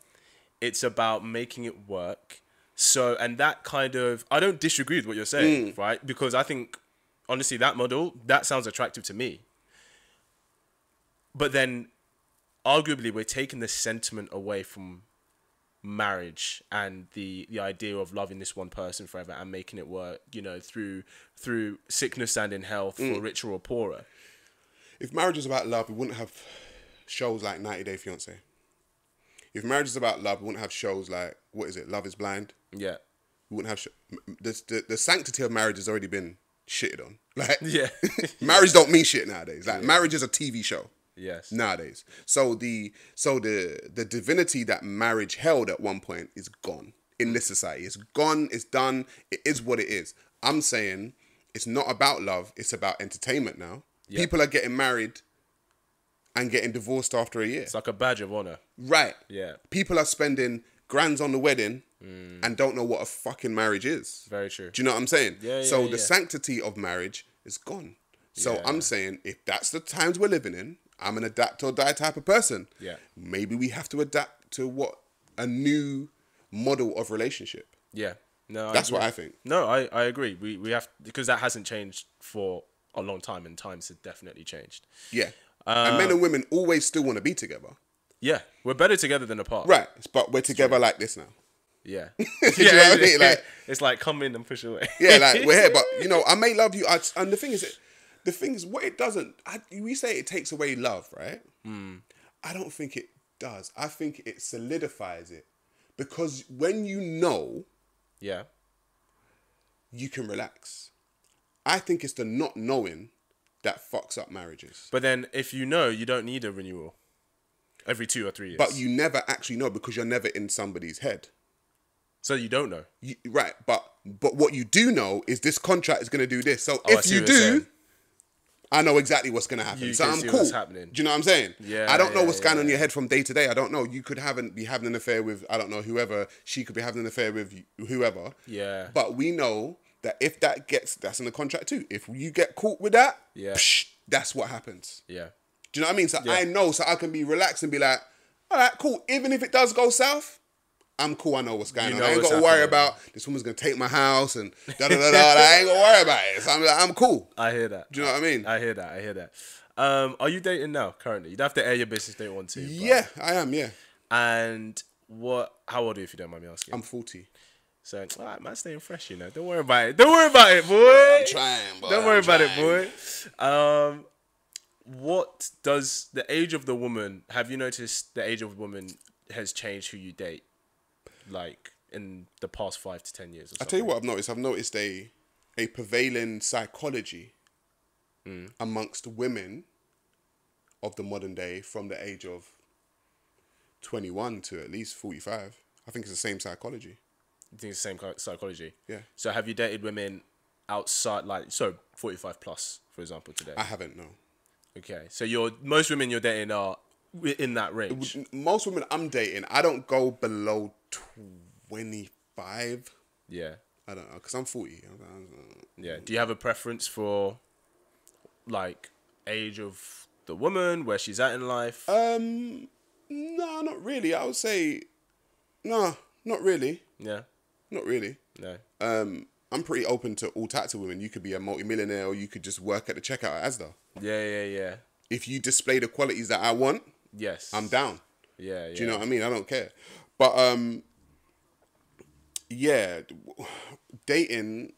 Speaker 2: It's about making it work. So, and that kind of, I don't disagree with what you're saying, right? Because I think, honestly, that model, that sounds attractive to me. But then, arguably, we're taking the sentiment away from marriage and the idea of loving this one person forever and making it work, through sickness and in health, for richer or poorer.
Speaker 1: If marriage is about love, we wouldn't have shows like 90 Day Fiancé. If marriage is about love, we wouldn't have shows like, what is it, Love is Blind? Yeah. We wouldn't have... The sanctity of marriage has already been shitted on. Like, marriage don't mean shit nowadays. Like, marriage is a TV show. Yes. Nowadays. So the divinity that marriage held at one point is gone in this society. It's gone, it's done, it is what it is. I'm saying it's not about love. It's about entertainment now.
Speaker 2: Yeah.
Speaker 1: People are getting married and getting divorced after a year.
Speaker 2: It's like a badge of honor.
Speaker 1: Right.
Speaker 2: Yeah.
Speaker 1: People are spending grands on the wedding and don't know what a fucking marriage is.
Speaker 2: Very true.
Speaker 1: Do you know what I'm saying?
Speaker 2: Yeah,
Speaker 1: so
Speaker 2: yeah,
Speaker 1: the sanctity of marriage is gone. So I'm saying, if that's the times we're living in, I'm an adapt or die type of person.
Speaker 2: Yeah.
Speaker 1: Maybe we have to adapt to what a new model of relationship.
Speaker 2: Yeah. No,
Speaker 1: That's what I think.
Speaker 2: No, I agree. We have, because that hasn't changed for a long time, and times have definitely changed.
Speaker 1: Yeah. And men and women always still want to be together.
Speaker 2: Yeah, we're better together than apart.
Speaker 1: Right. But we're together like this now.
Speaker 2: Yeah.
Speaker 1: Do you know what I mean? Like,
Speaker 2: it's like come in and push away.
Speaker 1: yeah, like we're here, but you know, I may love you. And the thing is, what it doesn't, we say it takes away love, right? I don't think it does. I think it solidifies it. Because when you know,
Speaker 2: Yeah.
Speaker 1: you can relax. I think it's the not knowing that fucks up marriages.
Speaker 2: But then if you know, you don't need a renewal every 2 or 3 years.
Speaker 1: But you never actually know because you're never in somebody's head.
Speaker 2: So you don't know.
Speaker 1: Right. But what you do know is this contract is going to do this. So
Speaker 2: I
Speaker 1: if
Speaker 2: see
Speaker 1: you
Speaker 2: what you're saying.
Speaker 1: do, I know exactly what's going to happen.
Speaker 2: You
Speaker 1: So
Speaker 2: can
Speaker 1: I'm
Speaker 2: see
Speaker 1: cool.
Speaker 2: what's happening.
Speaker 1: Do you know what I'm saying?
Speaker 2: Yeah,
Speaker 1: I don't know
Speaker 2: yeah,
Speaker 1: what's going on in
Speaker 2: yeah.
Speaker 1: your head from day to day. I don't know. You could be having an affair with, I don't know, whoever. She could be having an affair with whoever.
Speaker 2: Yeah.
Speaker 1: But we know that if that's in the contract too. If you get caught with that,
Speaker 2: Yeah.
Speaker 1: That's what happens.
Speaker 2: Yeah.
Speaker 1: Do you know what I mean? So
Speaker 2: Yeah.
Speaker 1: I know, so I can be relaxed and be like, all right, cool. Even if it does go south, I'm cool. I know what's going on.
Speaker 2: know
Speaker 1: I ain't
Speaker 2: what's
Speaker 1: got to worry
Speaker 2: happening.
Speaker 1: about this woman's going to take my house and da-da-da-da. I ain't going to worry about it. So I'm like, I'm cool.
Speaker 2: I hear that.
Speaker 1: Do you know what I mean?
Speaker 2: I hear that. Are you dating now currently? You don't have to air your business if you don't want to. But...
Speaker 1: Yeah, I am, yeah.
Speaker 2: And how old are you if you don't mind me asking?
Speaker 1: I'm 40.
Speaker 2: So, all right, man, staying fresh, you know. Don't worry about it. Don't worry about it, boy.
Speaker 1: I'm trying, boy.
Speaker 2: Don't worry about it, boy. What does the age of the woman, have you noticed the age of the woman has changed who you date? Like in the past 5 to 10 years or something?
Speaker 1: I tell you what I've noticed. I've noticed a prevailing psychology amongst women of the modern day from the age of 21 to at least 45. I think it's the same psychology.
Speaker 2: You think it's the same psychology?
Speaker 1: Yeah.
Speaker 2: So have you dated women outside, 45 plus, for example, today?
Speaker 1: I haven't, no.
Speaker 2: Okay. So most women you're dating are in that range?
Speaker 1: Most women I'm dating, I don't go below 25.
Speaker 2: Yeah.
Speaker 1: I don't know, because I'm 40.
Speaker 2: Yeah. Do you have a preference for, like, age of the woman, where she's at in life?
Speaker 1: No, not really. I would say, no, not really.
Speaker 2: Yeah.
Speaker 1: Not really.
Speaker 2: No.
Speaker 1: I'm pretty open to all types of women. You could be a multimillionaire or you could just work at the checkout at Asda.
Speaker 2: Yeah.
Speaker 1: If you display the qualities that I want,
Speaker 2: Yes.
Speaker 1: I'm down.
Speaker 2: Yeah.
Speaker 1: Do you know what I mean? I don't care. But, yeah, dating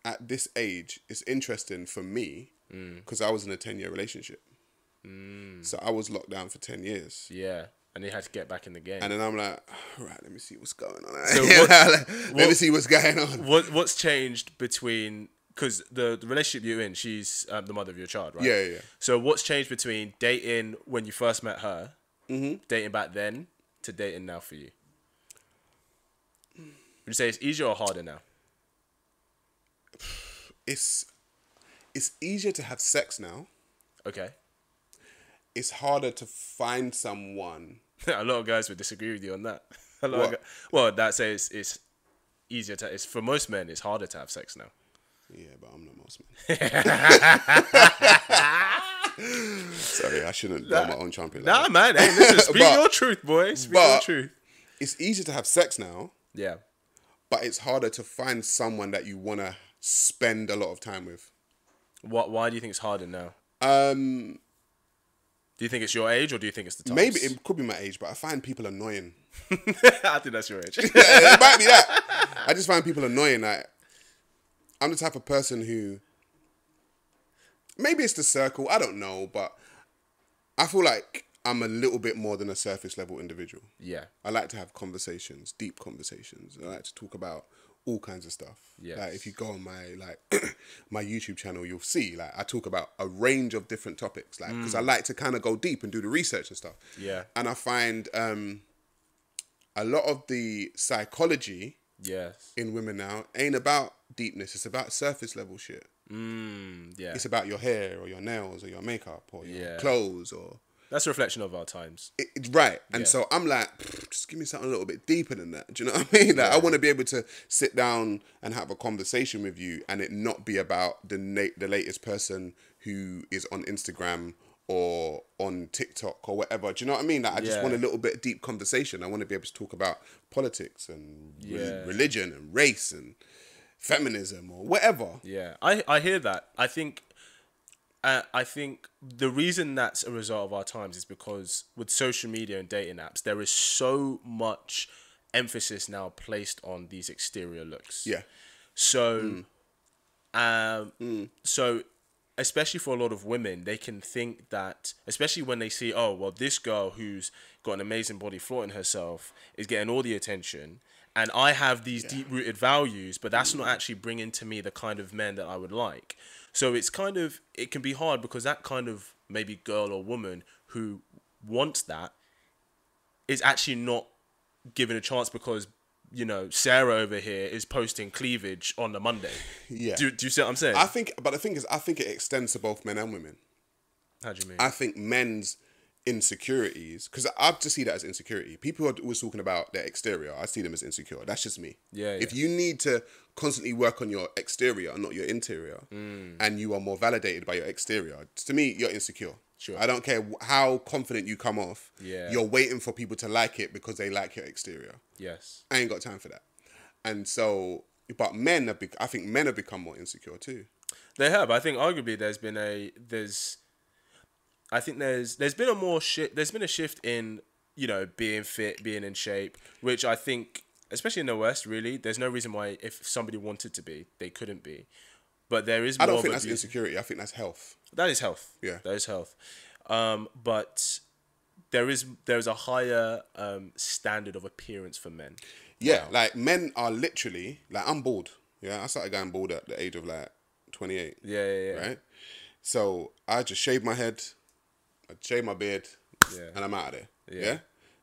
Speaker 1: at this age is interesting for me because I was in a 10-year relationship. So I was locked down for 10 years.
Speaker 2: Yeah. And you had to get back in the game.
Speaker 1: And then I'm like, all right, let me see what's going on.
Speaker 2: So
Speaker 1: let me see what's going on.
Speaker 2: What's changed between... Because the relationship you're in, she's the mother of your child, right?
Speaker 1: Yeah.
Speaker 2: So what's changed between dating when you first met her, dating back then, to dating now for you? Would you say it's easier or harder now?
Speaker 1: It's easier to have sex now.
Speaker 2: Okay.
Speaker 1: It's harder to find someone.
Speaker 2: A lot of guys would disagree with you on that. That says it's easier to... for most men, it's harder to have sex now.
Speaker 1: Yeah, but I'm not most men. Sorry, I shouldn't blow my own trumpet.
Speaker 2: Nah, man. Hey, listen, speak your truth, boy. Speak your truth.
Speaker 1: It's easier to have sex now.
Speaker 2: Yeah.
Speaker 1: But it's harder to find someone that you want to spend a lot of time with.
Speaker 2: Why do you think it's harder now? Do you think it's your age or do you think it's the times?
Speaker 1: Maybe it could be my age, but I find people annoying.
Speaker 2: I think that's your age.
Speaker 1: Yeah, it might be that. I just find people annoying. Like, I'm the type of person who, maybe it's the circle, I don't know, but I feel like I'm a little bit more than a surface level individual.
Speaker 2: Yeah.
Speaker 1: I like to have conversations, deep conversations. I like to talk about all kinds of stuff.
Speaker 2: Yes.
Speaker 1: Like if you go on my my YouTube channel, you'll see like I talk about a range of different topics. Like because I like to kind of go deep and do the research and stuff.
Speaker 2: Yeah.
Speaker 1: And I find a lot of the psychology
Speaker 2: yes.
Speaker 1: in women now ain't about deepness. It's about surface level shit.
Speaker 2: Yeah.
Speaker 1: It's about your hair or your nails or your makeup or your
Speaker 2: Yeah.
Speaker 1: clothes or...
Speaker 2: That's a reflection of our times.
Speaker 1: Right. And
Speaker 2: Yeah.
Speaker 1: so I'm like, just give me something a little bit deeper than that. Do you know what I mean? Like, I want to be able to sit down and have a conversation with you and it not be about the latest person who is on Instagram or on TikTok or whatever. Do you know what I mean? Like, I just want a little bit of deep conversation. I want to be able to talk about politics and religion and race and feminism or whatever.
Speaker 2: Yeah. I hear that. I think the reason that's a result of our times is because with social media and dating apps, there is so much emphasis now placed on these exterior looks.
Speaker 1: Yeah.
Speaker 2: So, so especially for a lot of women, they can think that, especially when they see, oh, well, this girl who's got an amazing body flaunting herself is getting all the attention, and I have these deep-rooted values, but that's not actually bringing to me the kind of men that I would like. So it's kind of, it can be hard because that kind of maybe girl or woman who wants that is actually not given a chance because, you know, Sarah over here is posting cleavage on a Monday.
Speaker 1: Yeah.
Speaker 2: Do you see what I'm saying?
Speaker 1: But the thing is, I think it extends to both men and women.
Speaker 2: How do you mean?
Speaker 1: I think men's insecurities, because I just see that as insecurity. People are always talking about their exterior. I see them as insecure. That's just me.
Speaker 2: Yeah.
Speaker 1: If you need to constantly work on your exterior, not your interior, and you are more validated by your exterior, to me, you're insecure.
Speaker 2: Sure.
Speaker 1: I don't care how confident you come off.
Speaker 2: Yeah.
Speaker 1: You're waiting for people to like it because they like your exterior.
Speaker 2: Yes.
Speaker 1: I ain't got time for that. And so, but men I think men have become more insecure too.
Speaker 2: They have. I think arguably there's been a shift in, you know, being fit, being in shape, which I think, especially in the West, really, there's no reason why if somebody wanted to be, they couldn't be. But there is more
Speaker 1: I don't think that's insecurity. I think that's health.
Speaker 2: That is health.
Speaker 1: Yeah.
Speaker 2: That is health. But there is a higher standard of appearance for men.
Speaker 1: Yeah, like men are literally, like, I'm bald. Yeah, I started going bald at the age of like 28.
Speaker 2: Yeah.
Speaker 1: Right? So I just shave my head, I shave my beard, and I'm out of there. Yeah?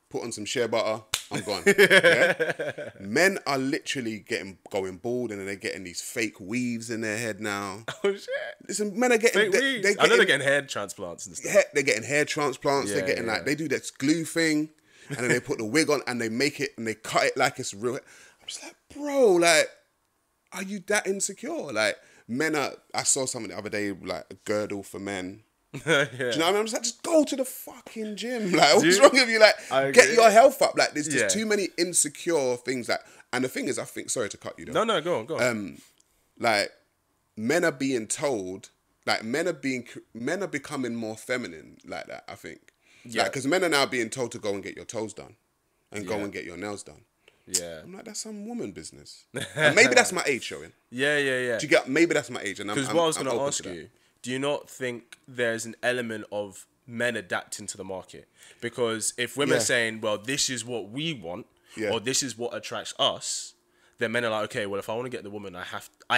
Speaker 1: Put on some shea butter, I'm gone. Yeah? Men are literally going bald and then they're getting these fake weaves in their head now.
Speaker 2: Oh, shit.
Speaker 1: Listen, men are getting...
Speaker 2: I know they're getting hair transplants and stuff.
Speaker 1: They're getting hair transplants. They're getting like... They do that glue thing and then they put the wig on and they make it and they cut it like it's real. I'm just like, bro, like, are you that insecure? Like, men are... I saw something the other day, like a girdle for men. Do you know what I mean? I'm just like, just go to the fucking gym. Like, what's wrong with you? Like, get your health up. Like, there's just too many insecure things. Like, and the thing is, I think, sorry to cut you though.
Speaker 2: No, go on.
Speaker 1: Like, men are being told, like, men are becoming more feminine like that, I think. Yeah. Like, because men are now being told to go and get your toes done and go and get your nails done.
Speaker 2: Yeah.
Speaker 1: I'm like, that's some woman business. And maybe that's my age showing.
Speaker 2: Yeah.
Speaker 1: Do you get, maybe that's my age. Because
Speaker 2: what I was going to ask you, do you not think there's an element of men adapting to the market? Because if women are saying, well, this is what we want, or this is what attracts us, then men are like, okay, well, if I want to get the woman, I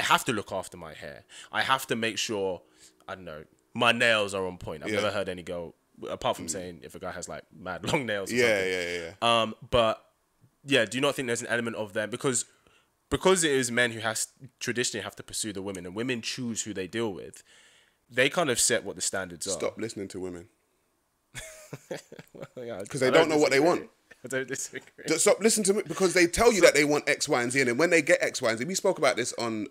Speaker 2: have to look after my hair. I have to make sure, I don't know, my nails are on point. I've never heard any go, apart from saying if a guy has like mad long nails or something. But yeah, do you not think there's an element of them? Because it is men who traditionally have to pursue the women, and women choose who they deal with. They kind of set what the standards are.
Speaker 1: Stop listening to women.
Speaker 2: Because
Speaker 1: they don't know what they want.
Speaker 2: I don't disagree.
Speaker 1: Stop listening to me because they tell you that they want X, Y, and Z, and then when they get X, Y, and Z, we spoke about this on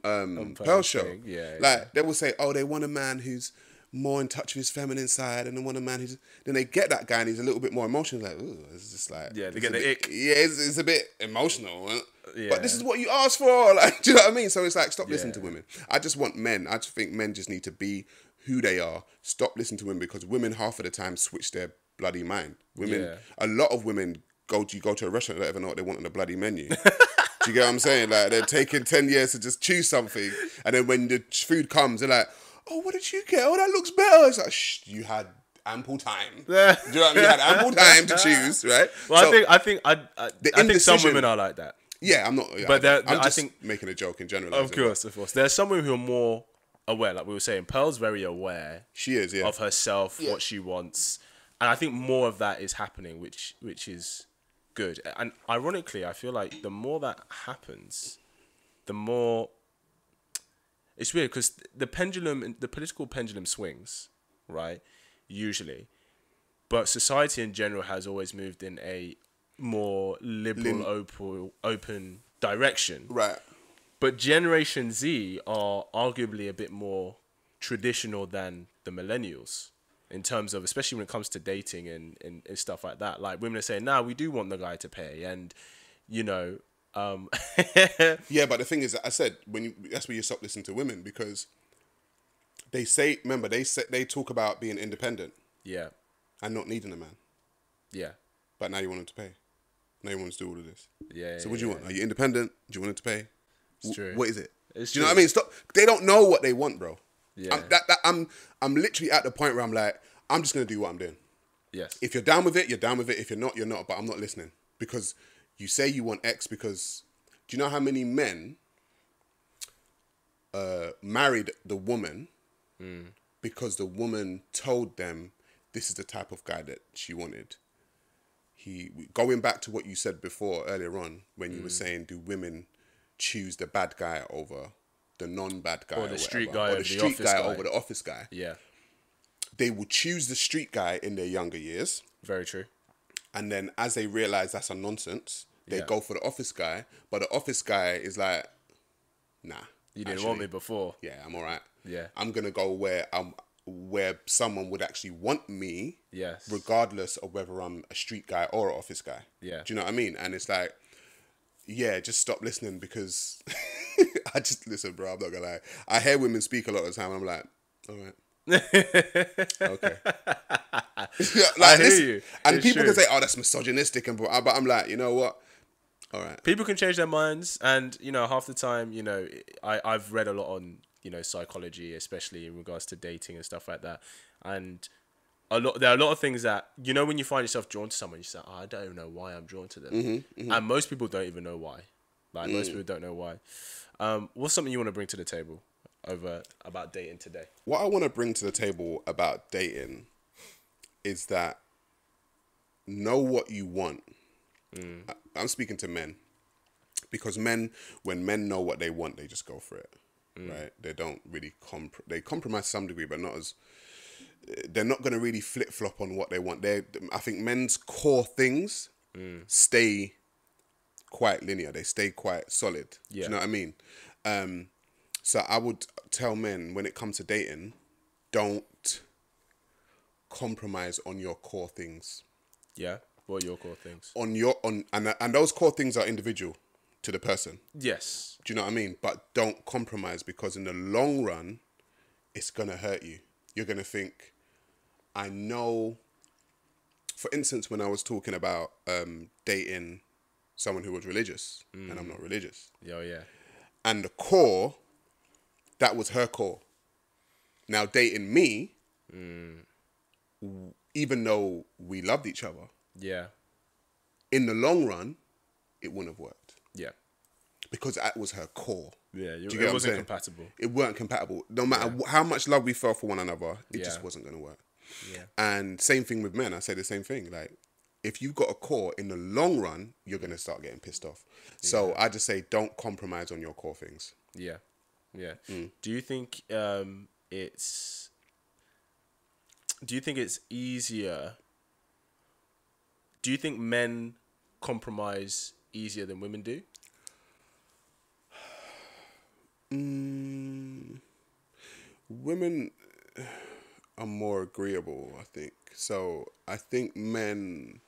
Speaker 1: Pearl's show. They will say, oh, they want a man who's more in touch with his feminine side, and they want a man who's... Then they get that guy and he's a little bit more emotional. Like, ooh, it's just like...
Speaker 2: Yeah, they get the ick.
Speaker 1: Yeah, it's a bit emotional. But this is what you asked for. Like, do you know what I mean? So it's like, stop listening to women. I just want men. I just think men just need to be who they are. Stop listening to women, because women half of the time switch their bloody mind. Women, a lot of women go to a restaurant, they don't even know what they want on the bloody menu. Do you get what I'm saying? Like, they're taking 10 years to just choose something, and then when the food comes, they're like, oh, what did you get? Oh, that looks better. It's like, shh, you had ample time. Do you know what I mean? You had ample time to choose, right?
Speaker 2: Well,
Speaker 1: so,
Speaker 2: I think some women are like that.
Speaker 1: Yeah, I'm not.
Speaker 2: But
Speaker 1: I'm just making a joke in general.
Speaker 2: Of course. There are some women who are more aware, like we were saying. Pearl's very aware.
Speaker 1: She is,
Speaker 2: of herself, what she wants, and I think more of that is happening, which is good. And ironically, I feel like the more that happens, the more It's weird because the political pendulum swings, right? Usually. But society in general has always moved in a more liberal, open direction.
Speaker 1: Right.
Speaker 2: But Generation Z are arguably a bit more traditional than the millennials in terms of, especially when it comes to dating and stuff like that. Like women are saying, "Nah, we do want the guy to pay," and you know,
Speaker 1: Yeah, but the thing is, I said that's where you stop listening to women, because they say, remember, they talk about being independent
Speaker 2: yeah,
Speaker 1: and not needing a man,
Speaker 2: yeah,
Speaker 1: but now you want him to pay. Now you want him to do all of this.
Speaker 2: yeah.
Speaker 1: So what do you want? Are you independent? Do you want him to pay?
Speaker 2: It's true.
Speaker 1: What is it?
Speaker 2: It's
Speaker 1: do you know
Speaker 2: true.
Speaker 1: what I mean? Stop. They don't know what they want, bro.
Speaker 2: Yeah.
Speaker 1: I'm literally at the point where I'm like, I'm just gonna do what I'm doing.
Speaker 2: Yes.
Speaker 1: If you're down with it, you're down with it. If you're not, you're not. But I'm not listening, because you say you want X, because do you know how many men married the woman because the woman told them this is the type of guy that she wanted? Going back to what you said before earlier on, when you were saying, do women choose the bad guy over the non-bad guy,
Speaker 2: Or the street guy
Speaker 1: or
Speaker 2: over
Speaker 1: the
Speaker 2: the
Speaker 1: street
Speaker 2: office guy
Speaker 1: over the office guy?
Speaker 2: Yeah.
Speaker 1: They will choose the street guy in their younger years,
Speaker 2: Very true.
Speaker 1: and then as they realize that's a nonsense, they
Speaker 2: Yeah.
Speaker 1: go for the office guy. But the office guy is like, nah,
Speaker 2: You didn't want me before.
Speaker 1: yeah, I'm all right.
Speaker 2: Yeah.
Speaker 1: I'm gonna go where someone would actually want me,
Speaker 2: Yes.
Speaker 1: regardless of whether I'm a street guy or an office guy.
Speaker 2: Yeah.
Speaker 1: Do you know what I mean? And it's like, yeah, just stop listening, because I just listen, bro. I'm not gonna lie. I hear women speak a lot of the time, and I'm like, all right. Okay.
Speaker 2: I hear you.
Speaker 1: And
Speaker 2: It's
Speaker 1: people
Speaker 2: true.
Speaker 1: can say, "Oh, that's misogynistic," but I'm like, you know what? All right.
Speaker 2: People can change their minds, and you know, half the time, you know, I've read a lot on, you know, psychology, especially in regards to dating and stuff like that, and there are a lot of things that, you know, when you find yourself drawn to someone, you say, "Oh, I don't even know why I'm drawn to them," and most people don't even know why. Like most people don't know why. What's something you want to bring to the table about dating today?
Speaker 1: What I want to bring to the table about dating is that know what you want. I'm speaking to men, because when men know what they want, they just go for it, right? They don't really they compromise to some degree, but not as, they're not going to really flip flop on what they want. I think men's core things stay quite linear. They stay quite solid.
Speaker 2: Yeah.
Speaker 1: Do you know what I mean? So I would tell men, when it comes to dating, don't compromise on your core things.
Speaker 2: Yeah. What are your core things?
Speaker 1: And those core things are individual to the person.
Speaker 2: Yes.
Speaker 1: Do you know what I mean? But don't compromise, because in the long run, it's gonna hurt you. You're gonna think, I know. For instance, when I was talking about dating someone who was religious, and I'm not religious,
Speaker 2: Yeah.
Speaker 1: and the core, that was her core. Now dating me, even though we loved each other,
Speaker 2: Yeah.
Speaker 1: in the long run, it wouldn't have worked,
Speaker 2: Yeah.
Speaker 1: because that was her core.
Speaker 2: Yeah.
Speaker 1: Do you get
Speaker 2: It
Speaker 1: what I'm
Speaker 2: wasn't
Speaker 1: saying?
Speaker 2: compatible.
Speaker 1: It weren't compatible. No matter how much love we felt for one another, it
Speaker 2: Yeah.
Speaker 1: just wasn't going to work.
Speaker 2: Yeah.
Speaker 1: And same thing with men. I say the same thing. Like, if you've got a core, in the long run, you're going to start getting pissed off. So I just say, don't compromise on your core things.
Speaker 2: Yeah. Yeah. Do you think it's easier? Do you think men compromise easier than women do?
Speaker 1: Women are more agreeable, I think. So I think men...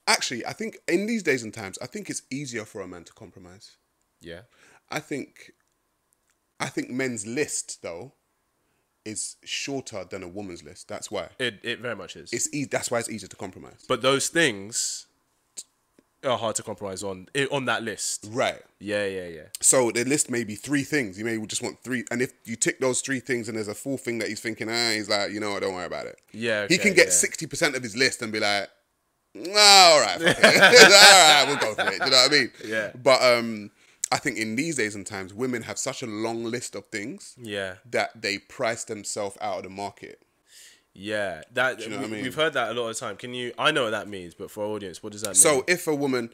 Speaker 1: Actually, I think in these days and times, I think it's easier for a man to compromise.
Speaker 2: Yeah.
Speaker 1: I think men's list, though, is shorter than a woman's list. That's why.
Speaker 2: It very much is.
Speaker 1: That's why it's easier to compromise.
Speaker 2: But those things are hard to compromise on that list.
Speaker 1: Right.
Speaker 2: Yeah.
Speaker 1: So the list may be 3 things. You may just want 3. And if you tick those 3 things and there's a 4th thing that he's thinking, he's like, you know what, don't worry about it.
Speaker 2: Yeah.
Speaker 1: He
Speaker 2: okay,
Speaker 1: can get
Speaker 2: yeah.
Speaker 1: 60% of his list and be like, all right, fuck it. All right, we'll go for it. Do you know what I mean?
Speaker 2: Yeah.
Speaker 1: But I think in these days and times, women have such a long list of things that they price themselves out of the market.
Speaker 2: Yeah, that
Speaker 1: Do you know what I mean?
Speaker 2: We've heard that a lot of the time. I know what that means, but for our audience, what does that mean?
Speaker 1: So if a woman,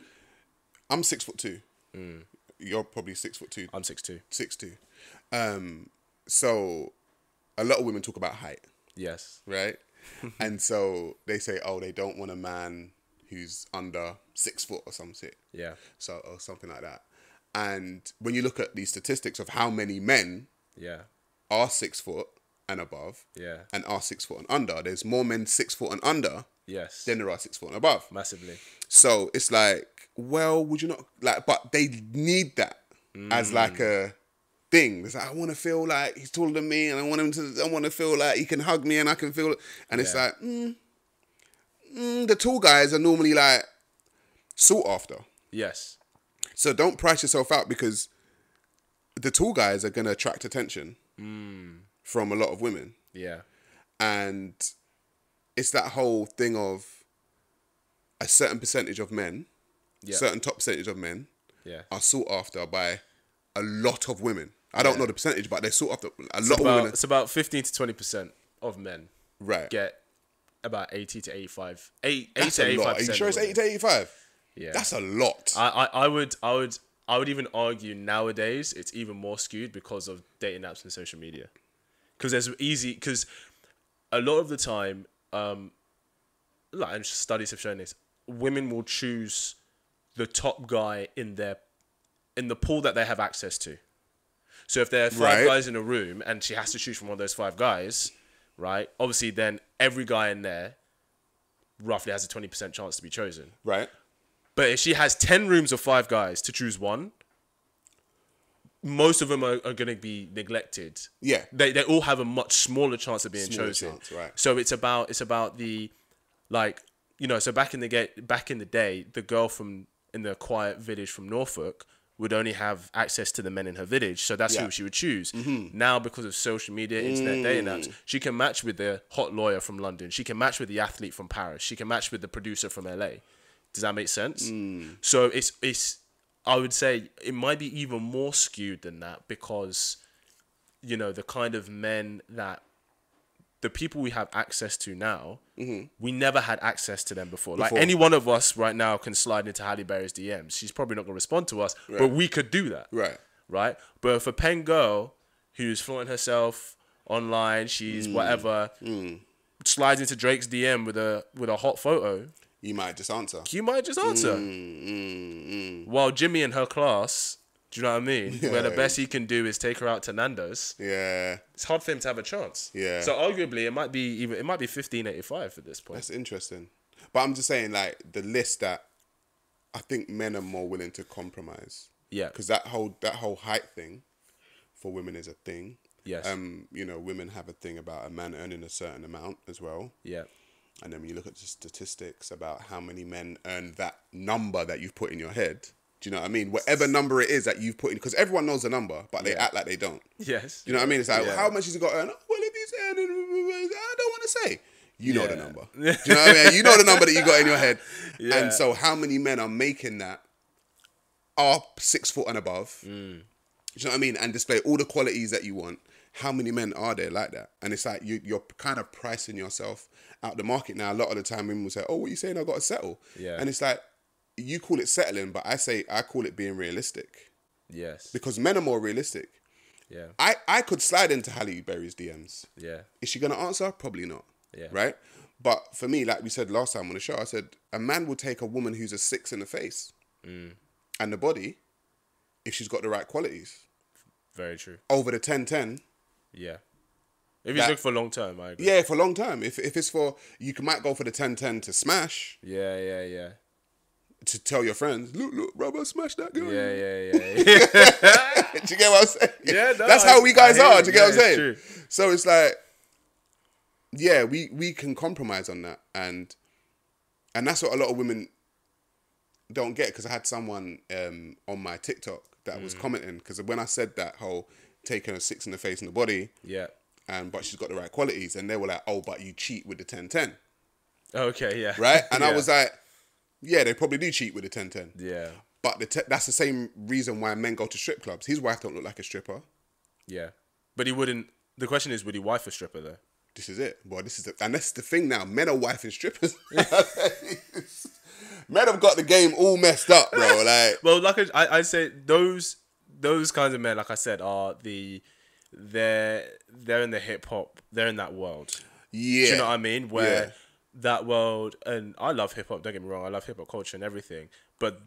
Speaker 1: I'm 6'2", you're probably 6'2".
Speaker 2: I'm 6'2".
Speaker 1: 6'2". So a lot of women talk about height,
Speaker 2: Yes.
Speaker 1: right? And so they say, oh, they don't want a man who's under 6 foot or some shit.
Speaker 2: Yeah.
Speaker 1: So, or something like that. And when you look at these statistics of how many men
Speaker 2: Yeah.
Speaker 1: are 6 foot and above,
Speaker 2: Yeah.
Speaker 1: and are 6 foot and under, there's more men 6 foot and under
Speaker 2: Yes.
Speaker 1: than there are 6 foot and above.
Speaker 2: Massively.
Speaker 1: So it's like, well, would you not like? But they need that as like a thing. It's like, I want to feel like he's taller than me, and I want him to. I want to feel like he can hug me, and I can feel. And it's
Speaker 2: Yeah.
Speaker 1: like, the tall guys are normally like sought after.
Speaker 2: Yes.
Speaker 1: So don't price yourself out, because the tall guys are gonna attract attention from a lot of women,
Speaker 2: Yeah.
Speaker 1: and it's that whole thing of a certain percentage of men,
Speaker 2: Yeah.
Speaker 1: certain top percentage of men
Speaker 2: Yeah.
Speaker 1: are sought after by a lot of women. I don't know the percentage, but they're sought after a lot of
Speaker 2: About,
Speaker 1: women.
Speaker 2: it's about 15 to 20% of men
Speaker 1: Right.
Speaker 2: get about 80 to 85. 8
Speaker 1: That's
Speaker 2: to
Speaker 1: a
Speaker 2: 85%.
Speaker 1: lot. Are you sure it's 80 to 85?
Speaker 2: Yeah.
Speaker 1: That's a lot.
Speaker 2: I would even argue nowadays it's even more skewed because of dating apps and social media. Because a lot of the time, like, and studies have shown this, women will choose the top guy in the pool that they have access to. So if there are five guys in a room and she has to choose from one of those 5 guys, right? Obviously, then every guy in there roughly has a 20% chance to be chosen.
Speaker 1: Right.
Speaker 2: But if she has 10 rooms of 5 guys to choose one, most of them are going to be neglected.
Speaker 1: Yeah.
Speaker 2: They all have a much smaller chance of being chosen.
Speaker 1: Chance, right.
Speaker 2: So it's about the, like, you know, so back in the day, the girl in the quiet village from Norfolk would only have access to the men in her village. So that's who she would choose. Now, because of social media, internet dating apps, she can match with the hot lawyer from London. She can match with the athlete from Paris. She can match with the producer from LA. Does that make sense? So it's I would say it might be even more skewed than that, because, you know, the kind of men that the people we have access to now, we never had access to them before. Like, any one of us right now can slide into Halle Berry's DMs. She's probably not going to respond to us, but we could do that. Right? But if a pen girl who's flaunting herself online, she's whatever, slides into Drake's DM with a hot photo,
Speaker 1: You might just answer.
Speaker 2: While Jimmy in her class, do you know what I mean? Where the best he can do is take her out to Nando's.
Speaker 1: Yeah.
Speaker 2: It's hard for him to have a chance.
Speaker 1: Yeah.
Speaker 2: So arguably, it might be 1585 at this point.
Speaker 1: That's interesting. But I'm just saying, like, the list that I think men are more willing to compromise.
Speaker 2: Yeah.
Speaker 1: Because that whole height thing for women is a thing.
Speaker 2: Yes.
Speaker 1: You know, women have a thing about a man earning a certain amount as well.
Speaker 2: Yeah.
Speaker 1: And then when you look at the statistics about how many men earn that number that you've put in your head, do you know what I mean? Whatever number it is that you've put in, because everyone knows the number, but they act like they don't.
Speaker 2: Yes.
Speaker 1: Do you know what I mean? It's like, how much has he got to earn? Oh, well, if he's earning, I don't want to say. You know the number. Do you know what I mean? You know the number that you got in your head.
Speaker 2: Yeah.
Speaker 1: And so how many men are making that, are 6 foot and above, do you know what I mean? And display all the qualities that you want. How many men are there like that? And it's like you're kind of pricing yourself out the market now. A lot of the time women will say, oh, what are you saying? I got to settle.
Speaker 2: Yeah.
Speaker 1: And it's like, you call it settling, but I call it being realistic.
Speaker 2: Yes.
Speaker 1: Because men are more realistic.
Speaker 2: Yeah.
Speaker 1: I could slide into Halle Berry's DMs.
Speaker 2: Yeah.
Speaker 1: Is she going to answer? Probably not.
Speaker 2: Yeah.
Speaker 1: Right? But for me, like we said last time on the show, I said, a man will take a woman who's a 6 in the face and the body if she's got the right qualities.
Speaker 2: Very true.
Speaker 1: Over the 10-10.
Speaker 2: Yeah. If you look for long term, I agree.
Speaker 1: Yeah, for long term. If it's for, might go for the 10-10 to smash.
Speaker 2: Yeah.
Speaker 1: To tell your friends, look, brother, smash that girl.
Speaker 2: Yeah.
Speaker 1: Do you get what I'm saying?
Speaker 2: Yeah, no,
Speaker 1: that's how we guys are. Do you get what I'm saying?
Speaker 2: True.
Speaker 1: So it's like, yeah, we can compromise on that, and that's what a lot of women don't get. Because I had someone on my TikTok that was commenting, because when I said that whole taking a 6 in the face and the body, but she's got the right qualities, and they were like, oh, but you cheat with the 10-10.
Speaker 2: Okay, yeah.
Speaker 1: Right? And I was like, yeah, they probably do cheat with the 10-10.
Speaker 2: Yeah.
Speaker 1: But that's the same reason why men go to strip clubs. His wife don't look like a stripper.
Speaker 2: Yeah. But he wouldn't... The question is, would he wife a stripper, though?
Speaker 1: this is it. Boy, and that's the thing now. Men are wifing strippers. Men have got the game all messed up, bro. Like,
Speaker 2: well, like I say, those kinds of men, like I said, are they're in the hip hop. They're in that world.
Speaker 1: yeah.
Speaker 2: Do you know what I mean? Where that world, and I love hip hop. Don't get me wrong. I love hip hop culture and everything, but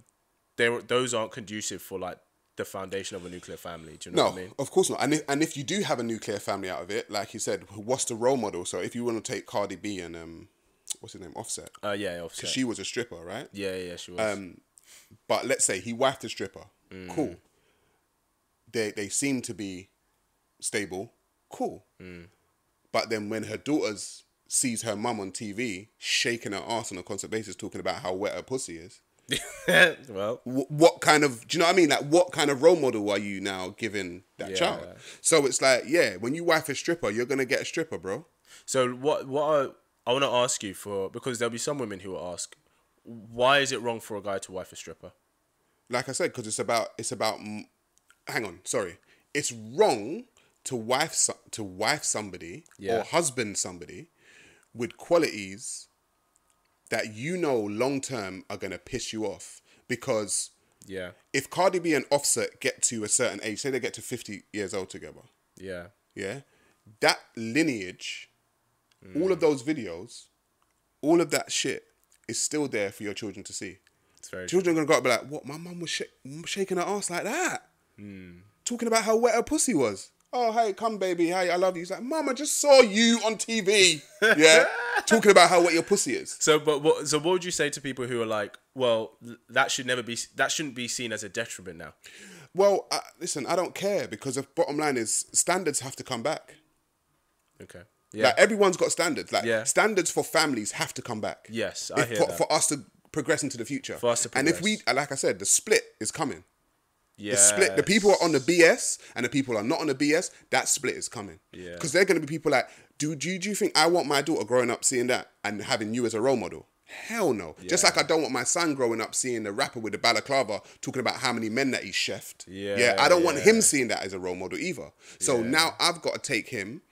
Speaker 2: those aren't conducive for like the foundation of a nuclear family. Do you know what I mean?
Speaker 1: Of course not. And if you do have a nuclear family out of it, like you said, what's the role model? So if you want to take Cardi B and what's his name, Offset?
Speaker 2: Yeah, Offset.
Speaker 1: Because she was a stripper, right?
Speaker 2: Yeah, she was.
Speaker 1: But let's say he wifed a stripper. Cool. They seem to be stable. Cool. But then when her daughters sees her mum on TV shaking her ass on a constant basis, talking about how wet her pussy is.
Speaker 2: Well,
Speaker 1: what kind of, do you know what I mean? Like, what kind of role model are you now giving that child? So it's like, when you wife a stripper, you're gonna get a stripper, bro.
Speaker 2: So what I want to ask you because there'll be some women who will ask, why is it wrong for a guy to wife a stripper?
Speaker 1: Like I said, because it's about. Hang on, sorry. It's wrong to wife somebody or husband somebody with qualities that you know long term are gonna piss you off. Because if Cardi B and Offset get to a certain age, say they get to 50 years old together, that lineage, all of those videos, all of that shit is still there for your children to see. Children are gonna go up and be like, what? My mum was shaking her ass like that, talking about how wet her pussy was. Oh, hey, come baby, hey, I love you. He's like, Mum, I just saw you on TV, talking about how wet your pussy is.
Speaker 2: So, what would you say to people who are like, well, that shouldn't be seen as a detriment now?
Speaker 1: Well, listen, I don't care, because the bottom line is standards have to come back.
Speaker 2: Okay.
Speaker 1: Yeah. Like, everyone's got standards. Like, standards for families have to come back.
Speaker 2: Yes, I hear that.
Speaker 1: For us to progress into the future.
Speaker 2: For us to progress.
Speaker 1: And if like I said, the split is coming.
Speaker 2: Yeah.
Speaker 1: The split, the people are on the BS and the people are not on the BS, that split is coming.
Speaker 2: Yeah.
Speaker 1: Because they're going to be people like, do you think I want my daughter growing up seeing that and having you as a role model? Hell no. Yeah. Just like I don't want my son growing up seeing the rapper with the balaclava talking about how many men that he's chefed. Yeah. I don't want him seeing that as a role model either. So now I've got to take him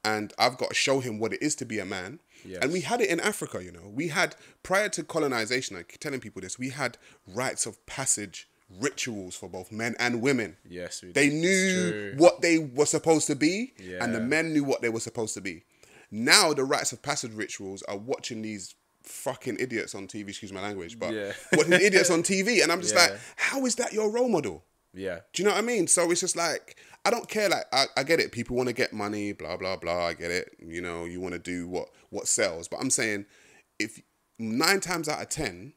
Speaker 1: and I've got to show him what it is to be a man. Yes. And we had it in Africa, you know. We had, prior to colonization, I keep telling people this, we had rites of passage rituals for both men and women.
Speaker 2: Yes, we did.
Speaker 1: They knew what they were supposed to be, and the men knew what they were supposed to be. Now the rites of passage rituals are watching these fucking idiots on TV, excuse my language, but watching idiots on TV, and I'm just like, how is that your role model? Yeah. Do you know what I mean? So it's just like, I don't care. Like, I get it. People want to get money, blah, blah, blah. I get it. You know, you want to do what sells. But I'm saying, if 9 times out of 10,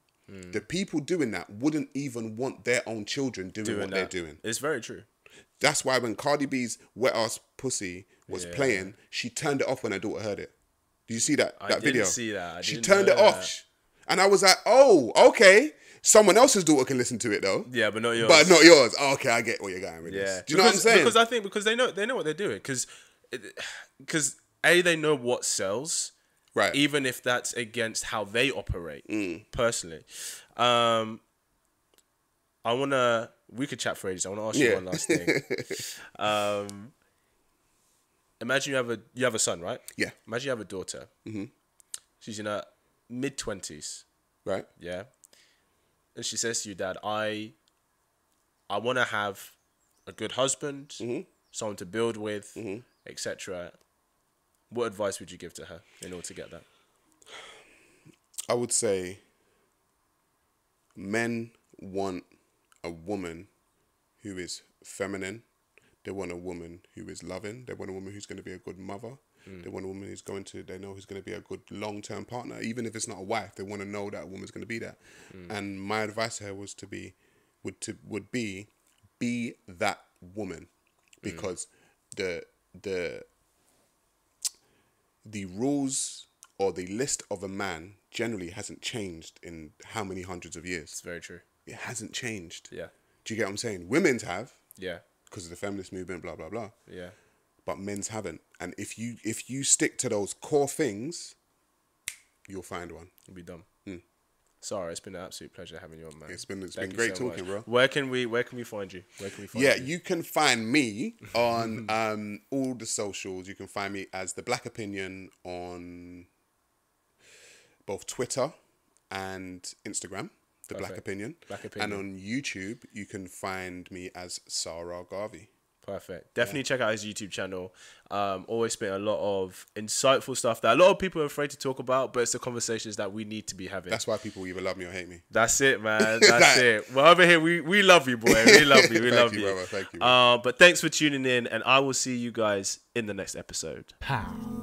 Speaker 1: the people doing that wouldn't even want their own children doing what they're doing.
Speaker 2: It's very true.
Speaker 1: That's why when Cardi B's Wet Ass Pussy was playing, she turned it off when her daughter heard it. Did you see that video?
Speaker 2: I didn't see that.
Speaker 1: She turned it off. And I was like, oh, okay. Someone else's daughter can listen to it though.
Speaker 2: Yeah, but not yours.
Speaker 1: But not yours. Oh, okay, I get where you're going with this. Do you know what I'm saying?
Speaker 2: Because I think they know what they're doing. Because they know what sells. Right. Even if that's against how they operate, personally. We could chat for ages. I want to ask you one last thing. Imagine you have a son, right? Yeah. Imagine you have a daughter. Mm-hmm. She's in her mid-20s. Right. Yeah. And she says to you, Dad, I want to have a good husband, someone to build with, etc. What advice would you give to her in order to get that?
Speaker 1: I would say men want a woman who is feminine. They want a woman who is loving. They want a woman who's going to be a good mother. They want a woman who's they know who's going to be a good long-term partner. Even if it's not a wife, they want to know that a woman's going to be that. And my advice to her would be that woman, because the rules or the list of a man generally hasn't changed in how many hundreds of years.
Speaker 2: It's very true.
Speaker 1: It hasn't changed. Yeah. Do you get what I'm saying? Women's have. Yeah. Because of the feminist movement, blah, blah, blah. Yeah. But men's haven't. And if you stick to those core things, you'll find one.
Speaker 2: You'll be done. Sarah, it's been an absolute pleasure having you on, man.
Speaker 1: It's been
Speaker 2: Thank you
Speaker 1: great
Speaker 2: so
Speaker 1: talking,
Speaker 2: much.
Speaker 1: bro.
Speaker 2: Where can we find you?
Speaker 1: Yeah, you can find me on all the socials. You can find me as The Black Opinion on both Twitter and Instagram. The Black Opinion.
Speaker 2: Black Opinion.
Speaker 1: And on YouTube, you can find me as Sarah Garvey.
Speaker 2: Perfect. Definitely check out his YouTube channel. Always spit a lot of insightful stuff that a lot of people are afraid to talk about, but it's the conversations that we need to be having.
Speaker 1: That's why people either love me or hate me.
Speaker 2: That's it, man. That's it. Well, over here, we love you, boy. We love you. We love you.
Speaker 1: Brother. Thank you.
Speaker 2: But thanks for tuning in, and I will see you guys in the next episode.
Speaker 3: Pow.